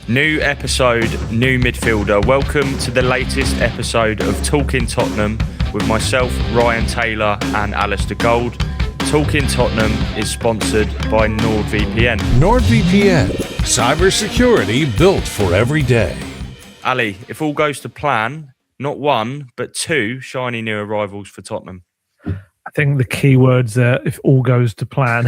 New episode, new midfielder. Welcome to the latest episode of Talking Tottenham with myself, Ryan Taylor and Alasdair Gold. Talking Tottenham is sponsored by NordVPN. NordVPN, cybersecurity built for every day. Ali, if all goes to plan, not one, but two shiny new arrivals for Tottenham. I think the key words there, if all goes to plan.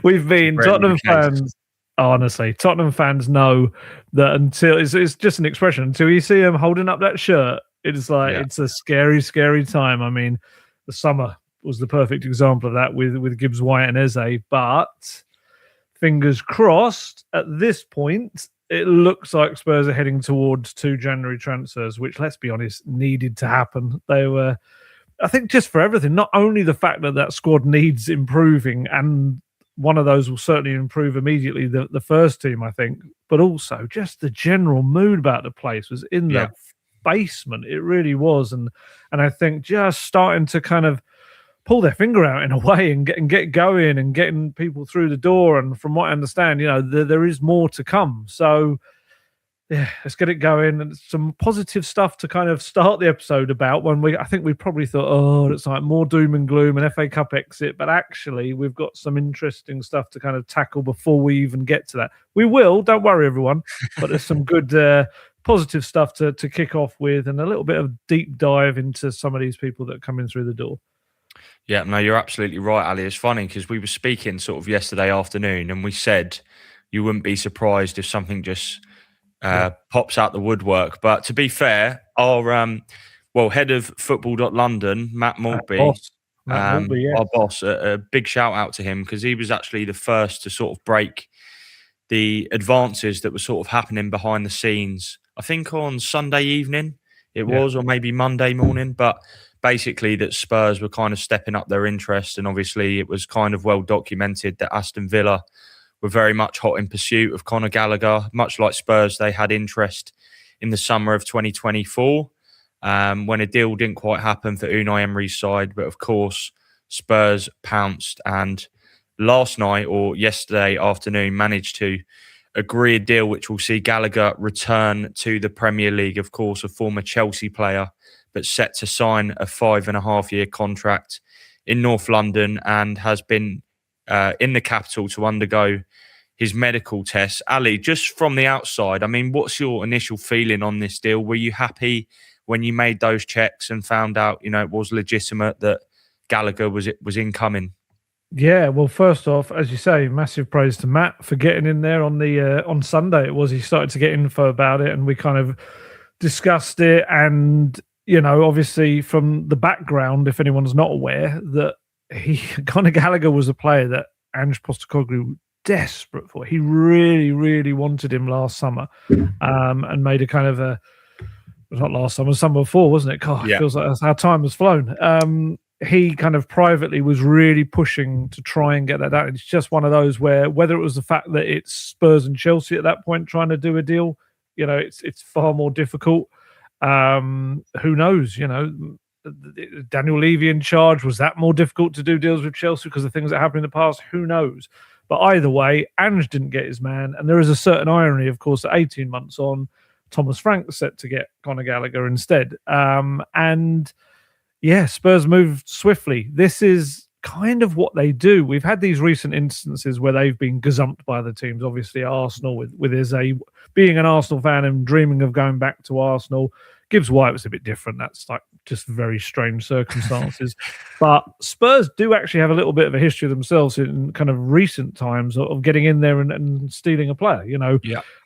we've been Tottenham fans. Honestly, Tottenham fans know that until it's just an expression. Until you see them holding up that shirt, it's like it's a scary, scary time. I mean, the summer was the perfect example of that with Gibbs White and Eze. But fingers crossed, at this point, it looks like Spurs are heading towards 2 January transfers, which, let's be honest, needed to happen. They were, I think, just for everything. Not only the fact that squad needs improving, and one of those will certainly improve immediately, the first team, I think, but also just the general mood about the place was in the basement. It really was. And I think just starting to kind of pull their finger out in a way and get going and getting people through the door. And from what I understand, there is more to come. So yeah, let's get it going. And some positive stuff to kind of start the episode about I think we probably thought, it's like more doom and gloom and FA Cup exit. But actually, we've got some interesting stuff to kind of tackle before we even get to that. We will, don't worry, everyone. But there's some good positive stuff to kick off with and a little bit of deep dive into some of these people that are coming through the door. Yeah, no, you're absolutely right, Ali. It's funny because we were speaking sort of yesterday afternoon and we said you wouldn't be surprised if something just pops out the woodwork. But to be fair, our head of football.london, Matt Maltby, our boss, a big shout out to him because he was actually the first to sort of break the advances that were sort of happening behind the scenes. I think on Sunday evening it was, or maybe Monday morning, but basically that Spurs were kind of stepping up their interest, and obviously it was kind of well documented that Aston Villa were very much hot in pursuit of Conor Gallagher. Much like Spurs, they had interest in the summer of 2024 when a deal didn't quite happen for Unai Emery's side. But of course, Spurs pounced and last night or yesterday afternoon managed to agree a deal which will see Gallagher return to the Premier League. Of course, a former Chelsea player, but set to sign a 5.5-year contract in North London and has been in the capital to undergo his medical tests. Ali, just from the outside, I mean, what's your initial feeling on this deal? Were you happy when you made those checks and found out, it was legitimate that Gallagher was incoming? Yeah, well, first off, as you say, massive praise to Matt for getting in there on Sunday. He started to get info about it and we kind of discussed it. And obviously from the background, if anyone's not aware, that Conor Gallagher was a player that Ange Postecoglou was desperate for. He really, really wanted him last summer, and made a kind of not last summer, summer before, wasn't it? God, it feels like that's how time has flown. He kind of privately was really pushing to try and get that out. It's just one of those where, whether it was the fact that it's Spurs and Chelsea at that point trying to do a deal, it's far more difficult. Who knows? Daniel Levy in charge, was that more difficult to do deals with Chelsea because of things that happened in the past? Who knows? But either way, Ange didn't get his man, and there is a certain irony, of course, that 18 months on, Thomas Frank's set to get Conor Gallagher instead. Spurs moved swiftly. This is kind of what they do. We've had these recent instances where they've been gazumped by the teams. Obviously, Arsenal with Eze being an Arsenal fan and dreaming of going back to Arsenal. Gibbs White was a bit different. That's like just very strange circumstances. But Spurs do actually have a little bit of a history themselves in kind of recent times of getting in there and stealing a player.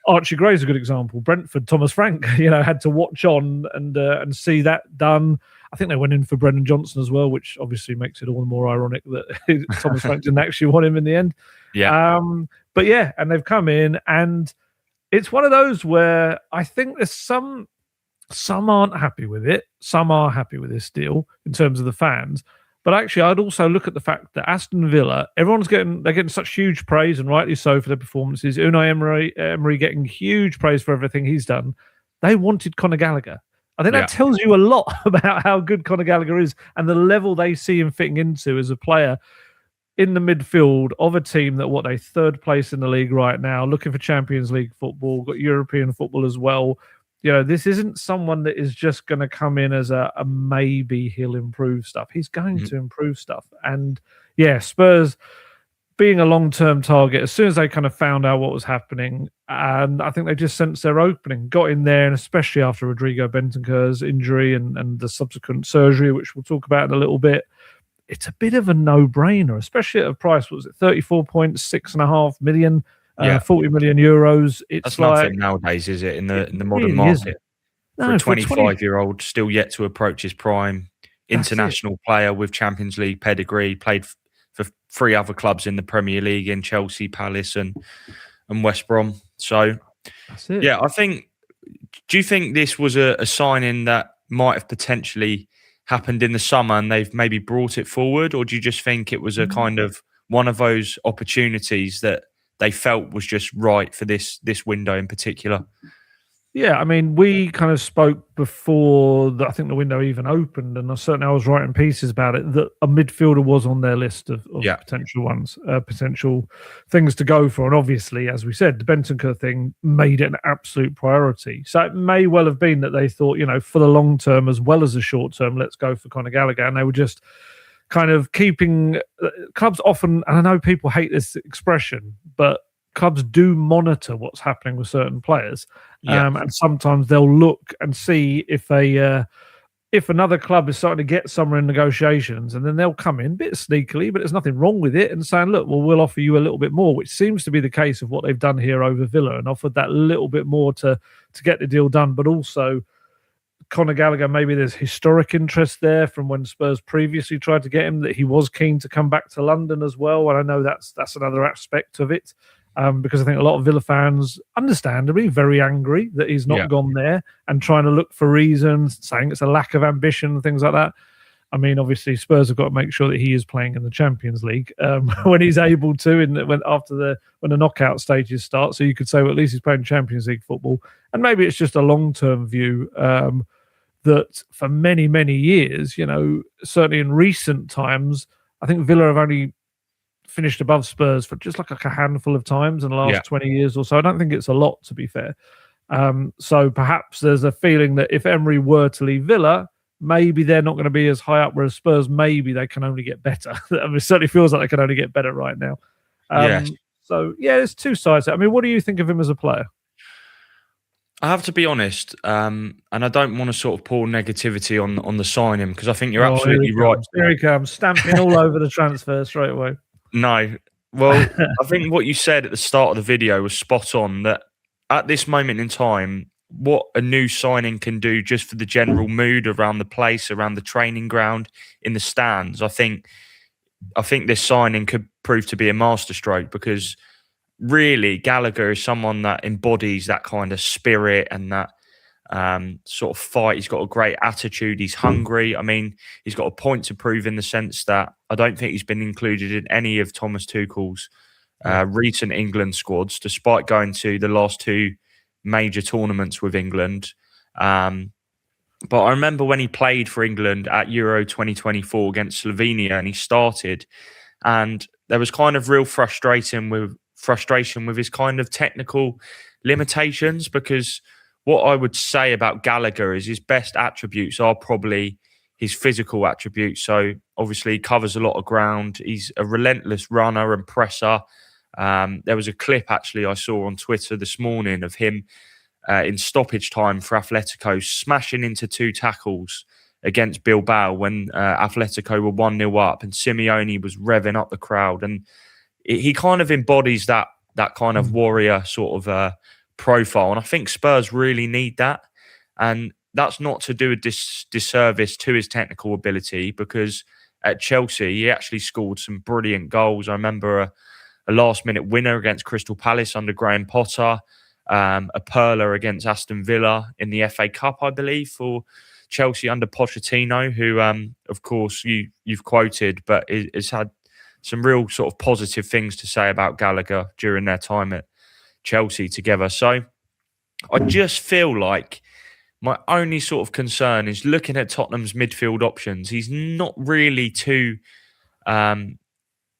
Archie Gray's a good example. Brentford, Thomas Frank, had to watch on and see that done. I think they went in for Brendan Johnson as well, which obviously makes it all the more ironic that Thomas Frank didn't actually want him in the end. And they've come in, and it's one of those where I think there's some aren't happy with it. Some are happy with this deal in terms of the fans. But actually, I'd also look at the fact that Aston Villa, they're getting such huge praise, and rightly so, for their performances. Unai Emery getting huge praise for everything he's done. They wanted Conor Gallagher. I think that tells you a lot about how good Conor Gallagher is and the level they see him fitting into as a player. in the midfield of a team that they third place in the league right now, looking for Champions League football, got European football as well. This isn't someone that is just going to come in as a maybe he'll improve stuff. He's going to improve stuff. And Spurs being a long-term target, as soon as they kind of found out what was happening, and I think they just sensed their opening, got in there, and especially after Rodrigo Bentancur's injury and the subsequent surgery, which we'll talk about in a little bit, it's a bit of a no-brainer, especially at a price, what was it, 34.6.5 million, 40 million euros. That's nothing nowadays, is it, in the modern market? No, for a 25-year-old still yet to approach his prime, international player with Champions League pedigree, played for 3 other clubs in the Premier League, in Chelsea, Palace and West Brom. So, that's it. I think, do you think this was a signing that might have potentially happened in the summer and they've maybe brought it forward? Or do you just think it was a kind of one of those opportunities that they felt was just right for this window in particular? Yeah, I mean, we kind of spoke before I think the window even opened, and I was writing pieces about it, that a midfielder was on their list of potential ones, potential things to go for. And obviously, as we said, the Bentancur thing made it an absolute priority. So it may well have been that they thought, for the long term as well as the short term, let's go for Conor Gallagher. And they were just kind of keeping clubs often, and I know people hate this expression, but clubs do monitor what's happening with certain players, and sometimes they'll look and see if another club is starting to get somewhere in negotiations, and then they'll come in a bit sneakily, but there's nothing wrong with it, and saying, look, well, we'll offer you a little bit more, which seems to be the case of what they've done here over Villa, and offered that little bit more to get the deal done. But also Conor Gallagher, maybe there's historic interest there from when Spurs previously tried to get him, that he was keen to come back to London as well, and I know that's another aspect of it. Because I think a lot of Villa fans, understandably, very angry that he's not gone there, and trying to look for reasons, saying it's a lack of ambition, things like that. I mean, obviously, Spurs have got to make sure that he is playing in the Champions League when he's able to, when the knockout stages start. So you could say, well, at least he's playing Champions League football, and maybe it's just a long-term view that for many, many years, certainly in recent times, I think Villa have only finished above Spurs for just like a handful of times in the last 20 years or so. I don't think it's a lot, to be fair. So perhaps there's a feeling that if Emery were to leave Villa, maybe they're not going to be as high up, whereas Spurs, maybe they can only get better. I mean, it certainly feels like they can only get better right now. So, there's two sides. I mean, what do you think of him as a player? I have to be honest, and I don't want to sort of pour negativity on the signing, because I think you're absolutely right. Here he comes, stamping all over the transfer straight away. No. Well, I think what you said at the start of the video was spot on, that at this moment in time, what a new signing can do just for the general mood around the place, around the training ground, in the stands. I think this signing could prove to be a masterstroke, because really Gallagher is someone that embodies that kind of spirit and that sort of fight. He's got a great attitude. He's hungry. I mean, he's got a point to prove, in the sense that I don't think he's been included in any of Thomas Tuchel's recent England squads, despite going to the last 2 major tournaments with England. But I remember when he played for England at Euro 2024 against Slovenia, and he started, and there was kind of real frustration with his kind of technical limitations, because what I would say about Gallagher is his best attributes are probably his physical attributes. So obviously he covers a lot of ground. He's a relentless runner and presser. There was a clip actually I saw on Twitter this morning of him in stoppage time for Atletico smashing into 2 tackles against Bilbao when Atletico were 1-0 up, and Simeone was revving up the crowd. And he kind of embodies that kind of warrior sort of profile, and I think Spurs really need that. And that's not to do a disservice to his technical ability, because at Chelsea he actually scored some brilliant goals. I remember a last-minute winner against Crystal Palace under Graham Potter, a perler against Aston Villa in the FA Cup, I believe, for Chelsea under Pochettino, who, of course, you've quoted, but has had some real sort of positive things to say about Gallagher during their time at Chelsea together. So I just feel like my only sort of concern is looking at Tottenham's midfield options. He's not really too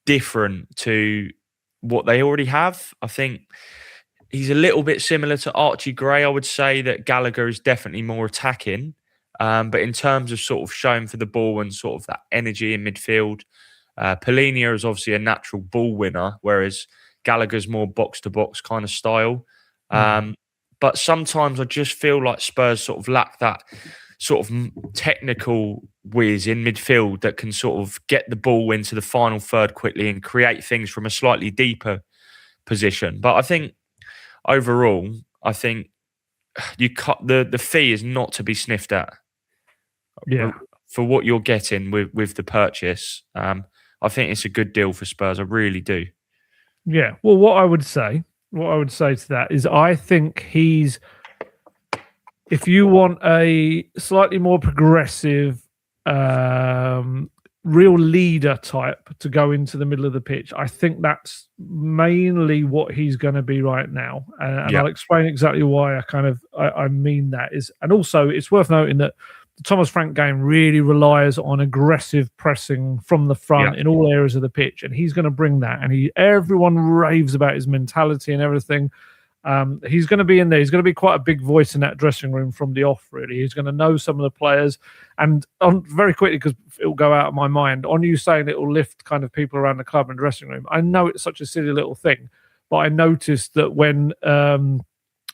different to what they already have. I think he's a little bit similar to Archie Gray. I would say that Gallagher is definitely more attacking. But in terms of sort of showing for the ball and sort of that energy in midfield, Polinia is obviously a natural ball winner, whereas Gallagher's more box-to-box kind of style. But sometimes I just feel like Spurs sort of lack that sort of technical whiz in midfield that can sort of get the ball into the final third quickly and create things from a slightly deeper position. But I think overall, I think the fee is not to be sniffed at. Yeah. For what you're getting with the purchase, I think it's a good deal for Spurs. I really do. Yeah. Well, what I would say to that is I think he's, if you want a slightly more progressive, real leader type to go into the middle of the pitch, I think that's mainly what he's going to be right now. And I'll explain exactly why I mean that is. And also it's worth noting that the Thomas Frank game really relies on aggressive pressing from the front in all areas of the pitch. And he's going to bring that. And everyone raves about his mentality and everything. He's going to be in there. He's going to be quite a big voice in that dressing room from the off, really. He's going to know some of the players. And very quickly, because it'll go out of my mind, on you saying it will lift kind of people around the club and dressing room, I know it's such a silly little thing, but I noticed that when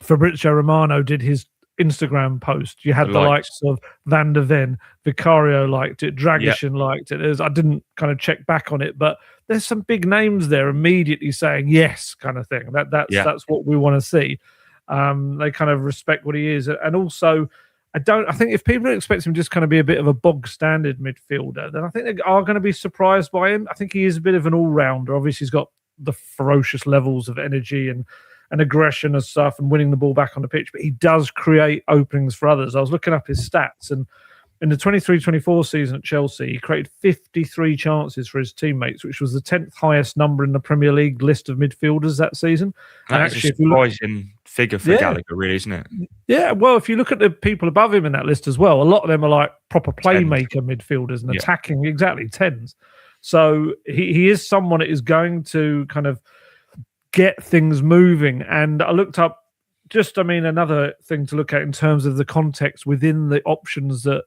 Fabrizio Romano did his Instagram post, you had the likes of Van der Ven, Vicario liked it, Dragusin liked it. I didn't kind of check back on it, but there's some big names there immediately saying yes, kind of thing. That's what we want to see. They kind of respect what he is, and also I think if people expect him just kind of be a bit of a bog standard midfielder, then I think they are going to be surprised by him. I think he is a bit of an all rounder. Obviously, he's got the ferocious levels of energy and aggression and stuff, and winning the ball back on the pitch, but he does create openings for others. I was looking up his stats, and in the 23-24 season at Chelsea, he created 53 chances for his teammates, which was the 10th highest number in the Premier League list of midfielders that season. That's a surprising figure for Gallagher, really, isn't it? Yeah, well, if you look at the people above him in that list as well, a lot of them are like proper playmaker midfielders and attacking, exactly, 10s. So he is someone that is going to kind of get things moving. And I looked up another thing to look at in terms of the context within the options that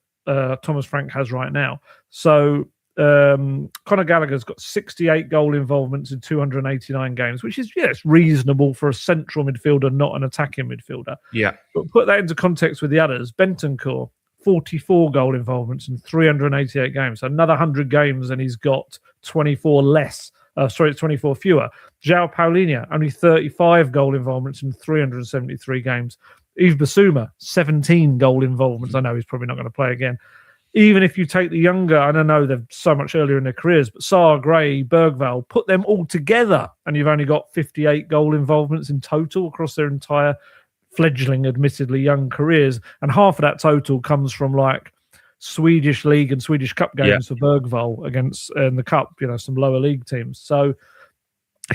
Thomas Frank has right now. So Conor Gallagher's got 68 goal involvements in 289 games, which is it's reasonable for a central midfielder, not an attacking midfielder. Yeah. But put that into context with the others. Bentancur, 44 goal involvements in 388 games. So another 100 games and he's got 24 less. 24 fewer. João Paulinho, only 35 goal involvements in 373 games. Yves Bissouma, 17 goal involvements. I know he's probably not going to play again. Even if you take the younger, I don't know, they're so much earlier in their careers, but Sarr, Gray, Bergvall, put them all together and you've only got 58 goal involvements in total across their entire fledgling, admittedly young careers. And half of that total comes from like Swedish League and Swedish Cup games for Bergvall against in the Cup, some lower league teams. So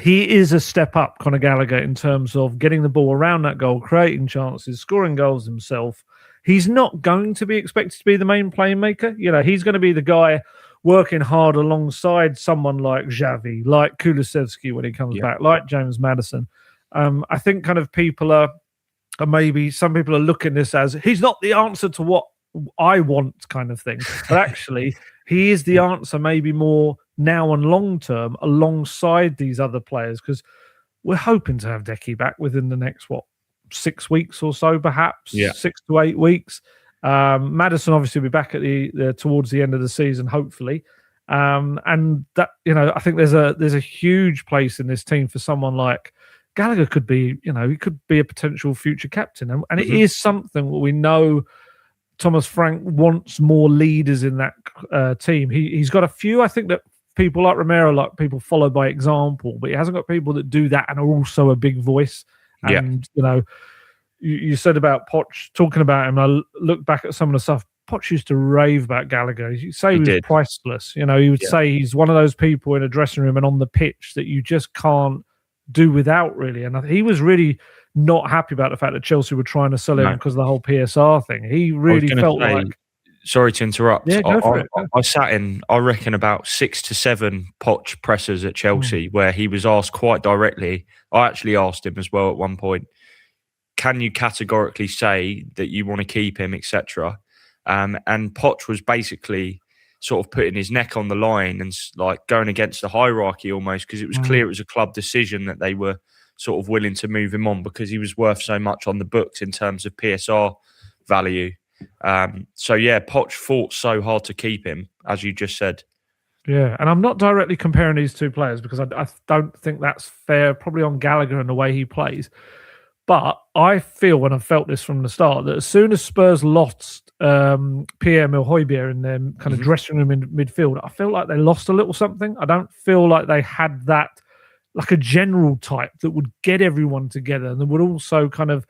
he is a step up, Conor Gallagher, in terms of getting the ball around that goal, creating chances, scoring goals himself. He's not going to be expected to be the main playmaker. He's going to be the guy working hard alongside someone like Xavi, like Kulusevski when he comes back, like James Maddison. I think kind of people are maybe some people are looking at this as he's not the answer to what I want kind of thing. But actually, he is the answer maybe more now and long term alongside these other players, because we're hoping to have Decky back within the next, 6 weeks or so, perhaps 6 to 8 weeks. Maddison obviously will be back at the towards the end of the season, hopefully. And that, I think there's a huge place in this team for someone like Gallagher. Could be, he could be a potential future captain. And it is something we know Thomas Frank wants more leaders in that team. He's got a few, I think, that people like Romero, like people follow by example, but he hasn't got people that do that and are also a big voice. And, you said about Poch, talking about him, I look back at some of the stuff. Poch used to rave about Gallagher. He'd say he was priceless. He would say he's one of those people in a dressing room and on the pitch that you just can't do without, really. And he was really not happy about the fact that Chelsea were trying to sell him because of the whole PSR thing. He really felt like sorry to interrupt. Yeah, go for it. I sat in, I reckon, about 6 to 7 Poch pressers at Chelsea where he was asked quite directly. I actually asked him as well at one point, can you categorically say that you want to keep him, etc.? And Poch was basically sort of putting his neck on the line and like going against the hierarchy almost, because it was clear it was a club decision that they were sort of willing to move him on because he was worth so much on the books in terms of PSR value. So yeah, Poch fought so hard to keep him, as you just said. Yeah, and I'm not directly comparing these two players because I don't think that's fair, probably on Gallagher and the way he plays. But I feel, and I've felt this from the start, that as soon as Spurs lost Pierre-Emile Højbjerg in their kind of dressing room in midfield, I feel like they lost a little something. I don't feel like they had that, like a general type that would get everyone together and that would also kind of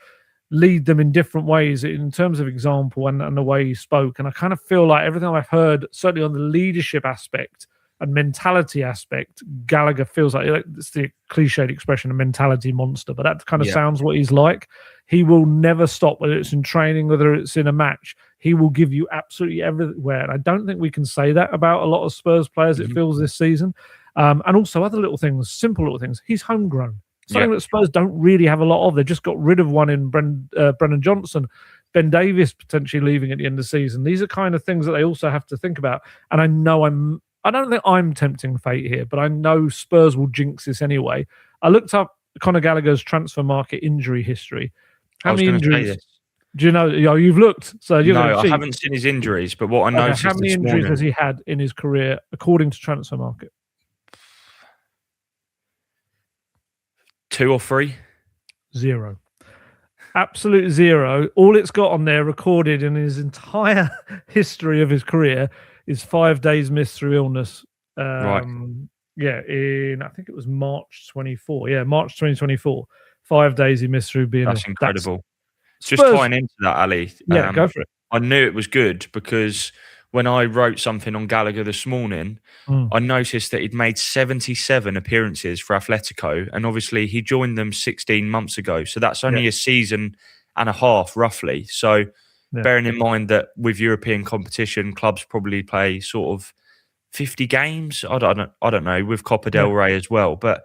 lead them in different ways in terms of example and the way he spoke. And I kind of feel like everything I've heard, certainly on the leadership aspect and mentality aspect, Gallagher feels like it's the cliched expression, a mentality monster, but that kind of sounds what he's like. He will never stop, whether it's in training, whether it's in a match. He will give you absolutely everywhere. And I don't think we can say that about a lot of Spurs players, it feels, this season. And also other little things, simple little things. He's homegrown. Something that Spurs don't really have a lot of. They just got rid of one in Brennan Johnson. Ben Davies potentially leaving at the end of the season. These are kind of things that they also have to think about. And I know I don't think I'm tempting fate here, but I know Spurs will jinx this anyway. I looked up Conor Gallagher's transfer market injury history. How many injuries? Do you know? You've looked. So you're no, I haven't seen his injuries, but what I noticed how many injuries has he had in his career, according to Transfer Market? 2 or 3? 0. Absolute 0. All it's got on there recorded in his entire history of his career is 5 days missed through illness. Right. Yeah, in I think it was March 24. Yeah, March 2024. 5 days he missed through being ill. That's incredible. Just tying into that, Ali. Yeah, go for it. I knew it was good because when I wrote something on Gallagher this morning, I noticed that he'd made 77 appearances for Atletico, and obviously he joined them 16 months ago. So that's only a season and a half, roughly. So bearing in mind that with European competition, clubs probably play sort of 50 games. I don't know, with Copa del Rey as well. But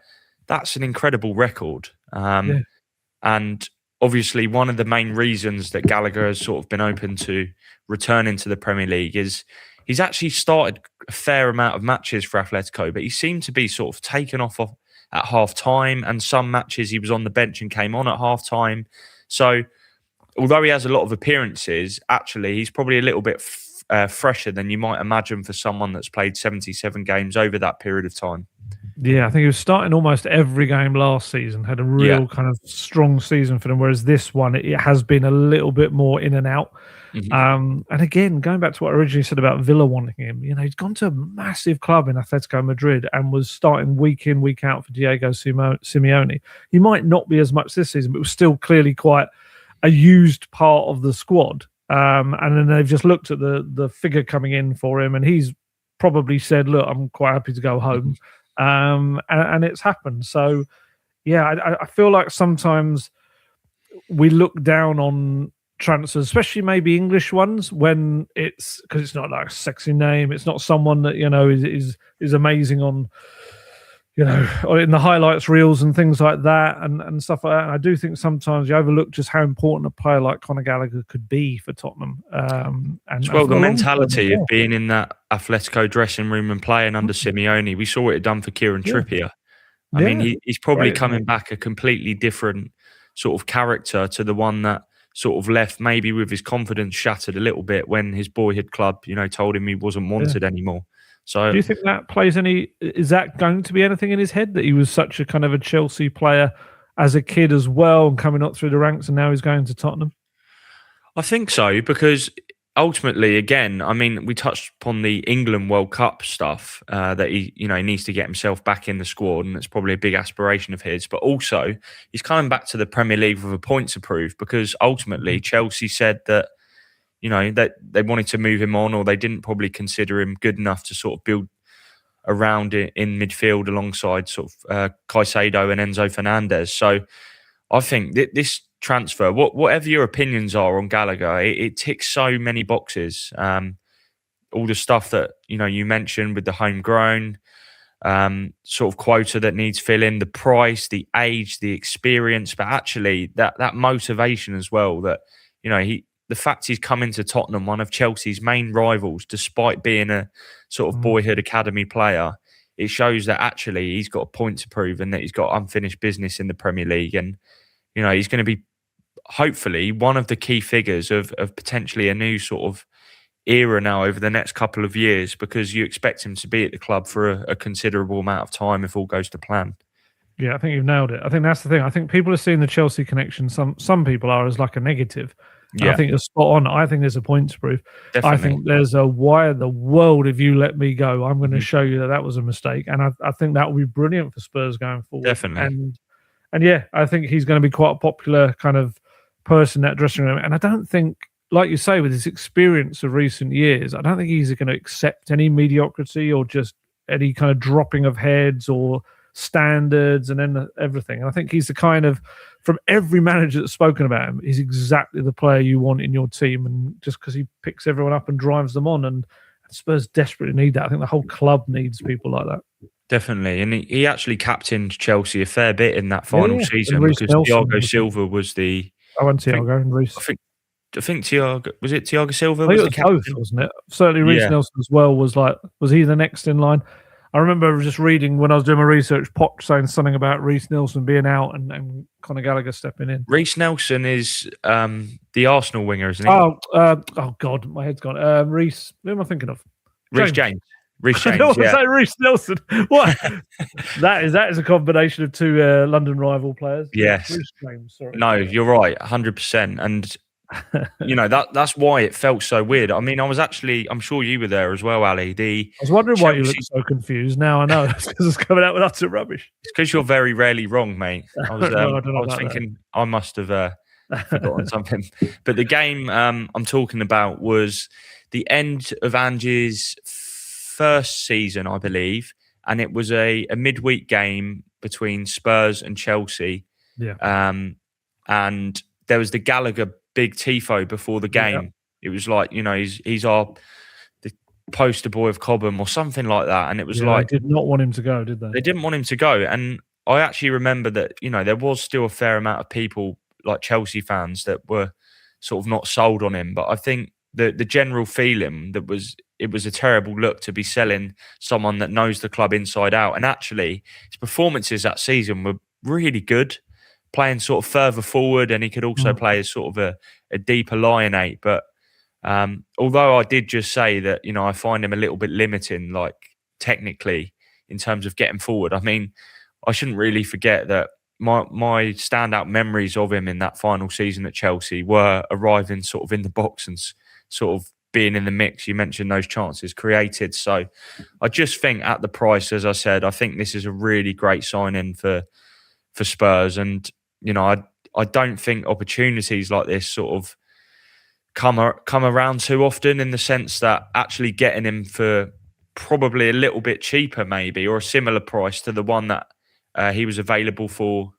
that's an incredible record. And obviously, one of the main reasons that Gallagher has sort of been open to returning to the Premier League is he's actually started a fair amount of matches for Atletico, but he seemed to be sort of taken off at half time, and some matches he was on the bench and came on at half time. So although he has a lot of appearances, actually he's probably a little bit fresher than you might imagine for someone that's played 77 games over that period of time. Yeah, I think he was starting almost every game last season, had a real kind of strong season for them, whereas this one, it has been a little bit more in and out. And again, going back to what I originally said about Villa wanting him, he's gone to a massive club in Atletico Madrid and was starting week in, week out for Diego Simeone. He might not be as much this season, but was still clearly quite a used part of the squad. And then they've just looked at the figure coming in for him, and he's probably said, look, I'm quite happy to go home. And it's happened. So, yeah, I feel like sometimes we look down on transfers, especially maybe English ones, when it's because it's not like a sexy name. It's not someone that is amazing on or in the highlights reels and things like that and stuff like that. And I do think sometimes you overlook just how important a player like Conor Gallagher could be for Tottenham. And the mentality of being in that Atletico dressing room and playing under Simeone, we saw what it done for Kieran Trippier. I mean, he's probably coming back a completely different sort of character to the one that sort of left maybe with his confidence shattered a little bit when his boyhood club, told him he wasn't wanted anymore. So, do you think that plays any? Is that going to be anything in his head that he was such a kind of a Chelsea player as a kid as well, and coming up through the ranks, and now he's going to Tottenham? I think so, because ultimately, again, I mean, we touched upon the England World Cup stuff that he needs to get himself back in the squad, and it's probably a big aspiration of his. But also, he's coming back to the Premier League with a point to prove, because ultimately Chelsea said that that they wanted to move him on, or they didn't probably consider him good enough to sort of build around it in midfield alongside sort of Caicedo and Enzo Fernandez. So I think this transfer, whatever your opinions are on Gallagher, it ticks so many boxes. all the stuff that you mentioned with the homegrown sort of quota that needs filling, the price, the age, the experience, but actually that motivation as well. That the fact he's come into Tottenham, one of Chelsea's main rivals, despite being a sort of boyhood academy player, it shows that actually he's got a point to prove and that he's got unfinished business in the Premier League. And he's going to be hopefully one of the key figures of potentially a new sort of era now over the next couple of years, because you expect him to be at the club for a considerable amount of time if all goes to plan. Yeah, I think you've nailed it. I think that's the thing. I think people are seeing the Chelsea connection. Some people are as like a negative. Yeah. I think you're spot on. I think there's a point to prove. Definitely. I think there's a why in the world, if you let me go, I'm going to show you that was a mistake. And I think that will be brilliant for Spurs going forward. Definitely. And yeah, I think he's going to be quite a popular kind of person in that dressing room. And I don't think, like you say, with his experience of recent years, I don't think he's going to accept any mediocrity or just any kind of dropping of heads or standards and then everything. And I think he's the kind of, from every manager that's spoken about him, he's exactly the player you want in your team. And just because he picks everyone up and drives them on, and Spurs desperately need that. I think the whole club needs people like that. Definitely. And he actually captained Chelsea a fair bit in that final season, because Thiago Silva was the... I went Thiago and Reece. I think Thiago, was it Thiago Silva? Was the captain? Both, wasn't it? Certainly Reece Nelson as well was he the next in line? I remember just reading when I was doing my research, Poch saying something about Reece Nelson being out and Conor Gallagher stepping in. Reece Nelson is the Arsenal winger, isn't he? Oh God, my head's gone. Reece, who am I thinking of? Reece James. Reece James. I don't want to say Reece Nelson. What? that is a combination of two London rival players. Yes. Reece James, sorry. No, you're right, 100%. And that's why it felt so weird. I mean, I'm sure you were there as well, Ali. I was wondering why you looked so confused. Now I know. It's because it's coming out with utter rubbish. It's because you're very rarely wrong, mate. I was thinking I must have forgotten something. But the game I'm talking about was the end of Ange's first season, I believe, and it was a midweek game between Spurs and Chelsea. Yeah. And there was the Gallagher big tifo before the game. Yeah. It was like, he's the poster boy of Cobham or something like that. And it was like, they did not want him to go, did they? They didn't want him to go. And I actually remember that, there was still a fair amount of people like Chelsea fans that were sort of not sold on him. But I think the general feeling it was a terrible look to be selling someone that knows the club inside out. And actually his performances that season were really good, playing sort of further forward, and he could also play as sort of a deeper Lion 8. But although I did just say that, I find him a little bit limiting, like technically in terms of getting forward. I mean, I shouldn't really forget that my standout memories of him in that final season at Chelsea were arriving sort of in the box and sort of being in the mix. You mentioned those chances created. So I just think at the price, as I said, I think this is a really great sign-in for Spurs. And I don't think opportunities like this sort of come around too often, in the sense that actually getting him for probably a little bit cheaper maybe, or a similar price to the one that he was available for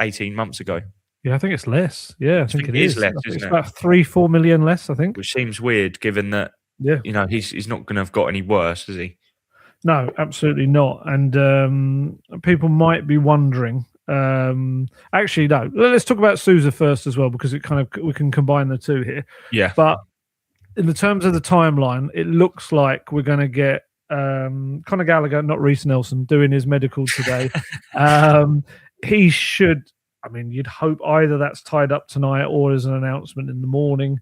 18 months ago. Yeah, I think it's less. Yeah, I think it is less, isn't it? It's about 3-4 million less, I think. Which seems weird, given that, he's not going to have got any worse, is he? No, absolutely not. And people might be wondering... actually, no. Let's talk about Souza first as well, because we can combine the two here. Yeah. But in the terms of the timeline, it looks like we're going to get Conor Gallagher, not Reece Nelson, doing his medical today. He should. I mean, you'd hope either that's tied up tonight or as an announcement in the morning.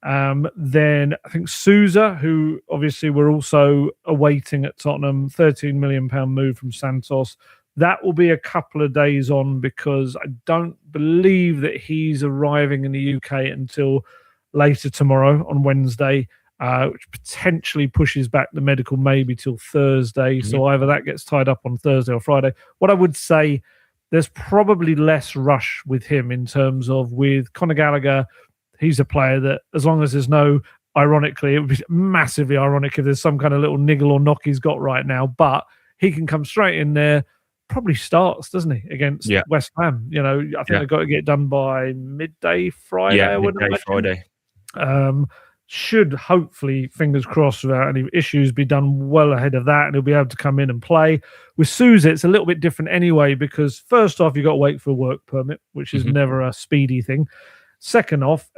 Then I think Souza, who obviously we're also awaiting at Tottenham, £13 million move from Santos. That will be a couple of days on, because I don't believe that he's arriving in the UK until later tomorrow on Wednesday, which potentially pushes back the medical maybe till Thursday. Mm-hmm. So either that gets tied up on Thursday or Friday. What I would say, there's probably less rush with him in terms of with Conor Gallagher. He's a player that, as long as there's no, ironically, it would be massively ironic if there's some kind of little niggle or knock he's got right now, but he can come straight in there. Probably starts, doesn't he, against West Ham? I think they've got to get done by midday Friday. Yeah, midday Friday. should hopefully, fingers crossed, without any issues, be done well ahead of that, and he'll be able to come in and play. With Souza, it's a little bit different anyway, because first off, you've got to wait for a work permit, which is never a speedy thing. Second off,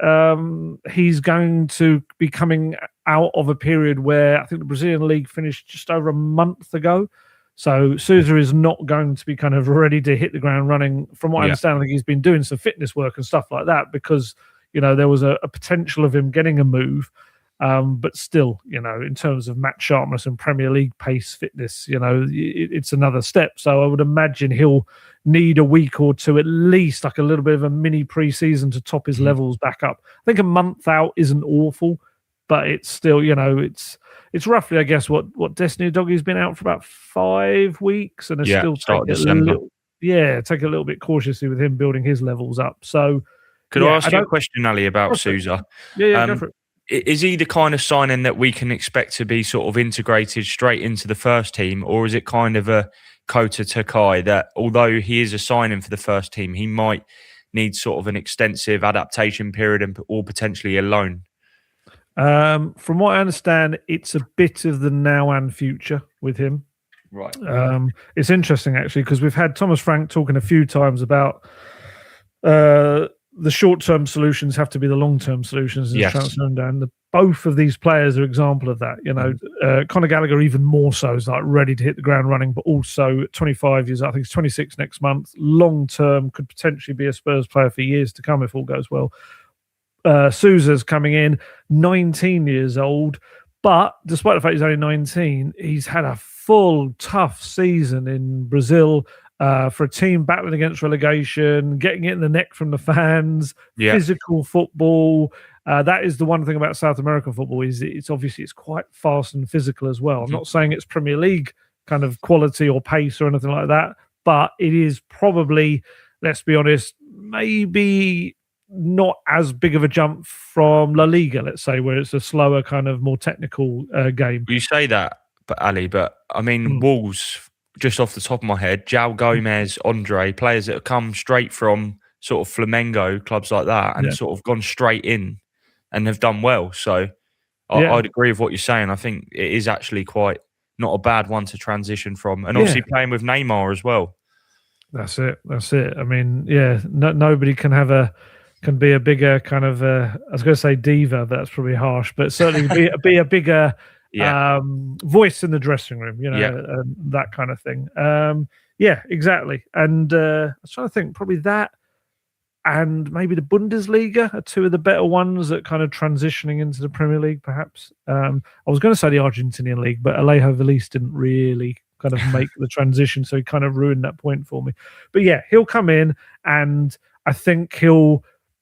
he's going to be coming out of a period where I think the Brazilian league finished just over a month ago. So Souza is not going to be kind of ready to hit the ground running. From what I understand, I think he's been doing some fitness work and stuff like that, because there was a potential of him getting a move. But still, in terms of match sharpness and Premier League pace fitness, it's another step. So I would imagine he'll need a week or two, at least, like a little bit of a mini pre-season to top his levels back up. I think a month out isn't awful, but it's still, it's roughly, I guess, what Destiny Doggy's been out for about 5 weeks, and still take a little bit cautiously with him building his levels up. So, could I ask you a question, Ali, about Souza? Yeah, go for it. Is he the kind of signing that we can expect to be sort of integrated straight into the first team, or is it kind of a Kota Takai that, although he is a signing for the first team, he might need sort of an extensive adaptation period or potentially a loan? From what I understand, it's a bit of the now and future with him. Right. It's interesting, actually, because we've had Thomas Frank talking a few times about the short-term solutions have to be the long-term solutions in transfer window. Both of these players are an example of that. Conor Gallagher even more so is like ready to hit the ground running, but also 25 years, I think he's 26 next month. Long-term, could potentially be a Spurs player for years to come if all goes well. Souza's coming in, 19 years old, but despite the fact he's only 19, he's had a full, tough season in Brazil. For a team battling against relegation, getting it in the neck from the fans, physical football. That is the one thing about South American football, is it's quite fast and physical as well. I'm not saying it's Premier League kind of quality or pace or anything like that, but it is probably, let's be honest, maybe not as big of a jump from La Liga, let's say, where it's a slower kind of more technical game. You say that, but Ali, I mean, Wolves, just off the top of my head, João Gomez, Andre, players that have come straight from sort of Flamengo, clubs like that, and sort of gone straight in and have done well. So I'd agree with what you're saying. I think it is actually quite not a bad one to transition from. And obviously playing with Neymar as well. That's it. I mean, nobody can be a bigger kind of, I was going to say diva, but that's probably harsh, but certainly be a bigger voice in the dressing room, that kind of thing. Exactly. And I was trying to think, probably that and maybe the Bundesliga are two of the better ones that kind of transitioning into the Premier League, perhaps. I was going to say the Argentinian league, but Alejo Velis didn't really kind of make the transition, so he kind of ruined that point for me. But he'll come in, and I think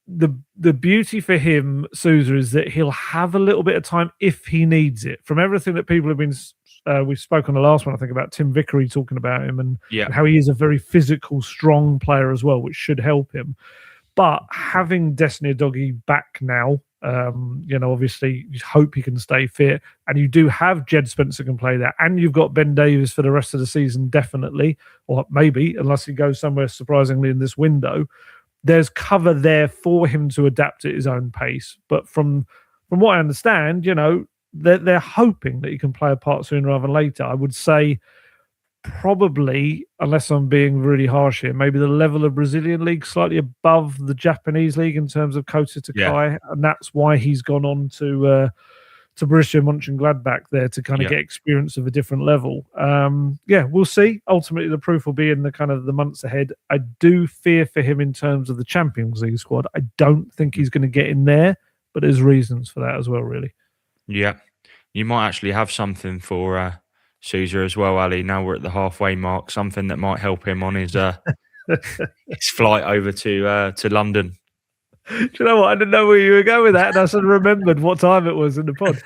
the beauty for him, Souza, is that he'll have a little bit of time if he needs it. From everything that people have been, we spoke on the last one, I think, about Tim Vickery talking about him and how he is a very physical, strong player as well, which should help him. But having Destiny Doggy back now, obviously you hope he can stay fit, and you do have Jed Spencer can play there, and you've got Ben Davies for the rest of the season, definitely, or maybe, unless he goes somewhere surprisingly in this window. There's cover there for him to adapt at his own pace. But from what I understand, they're hoping that he can play a part sooner rather than later. I would say probably, unless I'm being really harsh here, maybe the level of Brazilian league slightly above the Japanese league in terms of Kota Takai, and that's why he's gone on to Borussia Mönchengladbach there to kind of get experience of a different level. We'll see. Ultimately, the proof will be in the kind of the months ahead. I do fear for him in terms of the Champions League squad. I don't think he's going to get in there, but there's reasons for that as well, really. Yeah. You might actually have something for Souza as well, Ali. Now we're at the halfway mark, something that might help him on his his flight over to London. Do you know what? I didn't know where you were going with that, and I sort of remembered what time it was in the pod.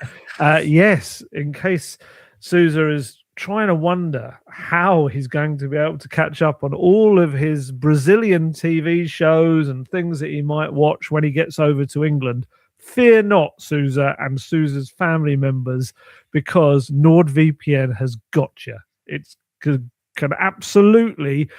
Yes, in case Souza is trying to wonder how he's going to be able to catch up on all of his Brazilian TV shows and things that he might watch when he gets over to England. Fear not, Souza and Souza's family members, because NordVPN has got you. It can absolutely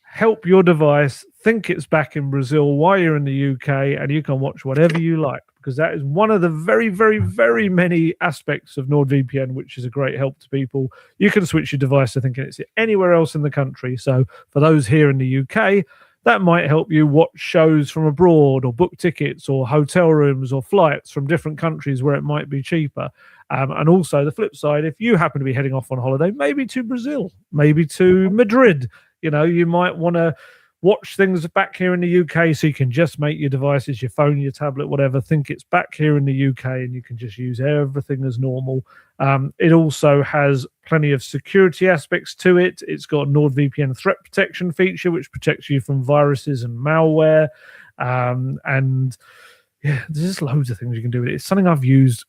help your device think it's back in Brazil while you're in the UK, and you can watch whatever you like, because that is one of the very, very, very many aspects of NordVPN, which is a great help to people. You can switch your device to thinking it's anywhere else in the country. So for those here in the UK, that might help you watch shows from abroad or book tickets or hotel rooms or flights from different countries where it might be cheaper. And also the flip side, if you happen to be heading off on holiday, maybe to Brazil, maybe to Madrid, you might want to watch things back here in the UK, so you can just make your devices, your phone, your tablet, whatever, think it's back here in the UK, and you can just use everything as normal. It also has plenty of security aspects to it. It's got a NordVPN threat protection feature, which protects you from viruses and malware. And yeah, there's just loads of things you can do with it. It's something I've used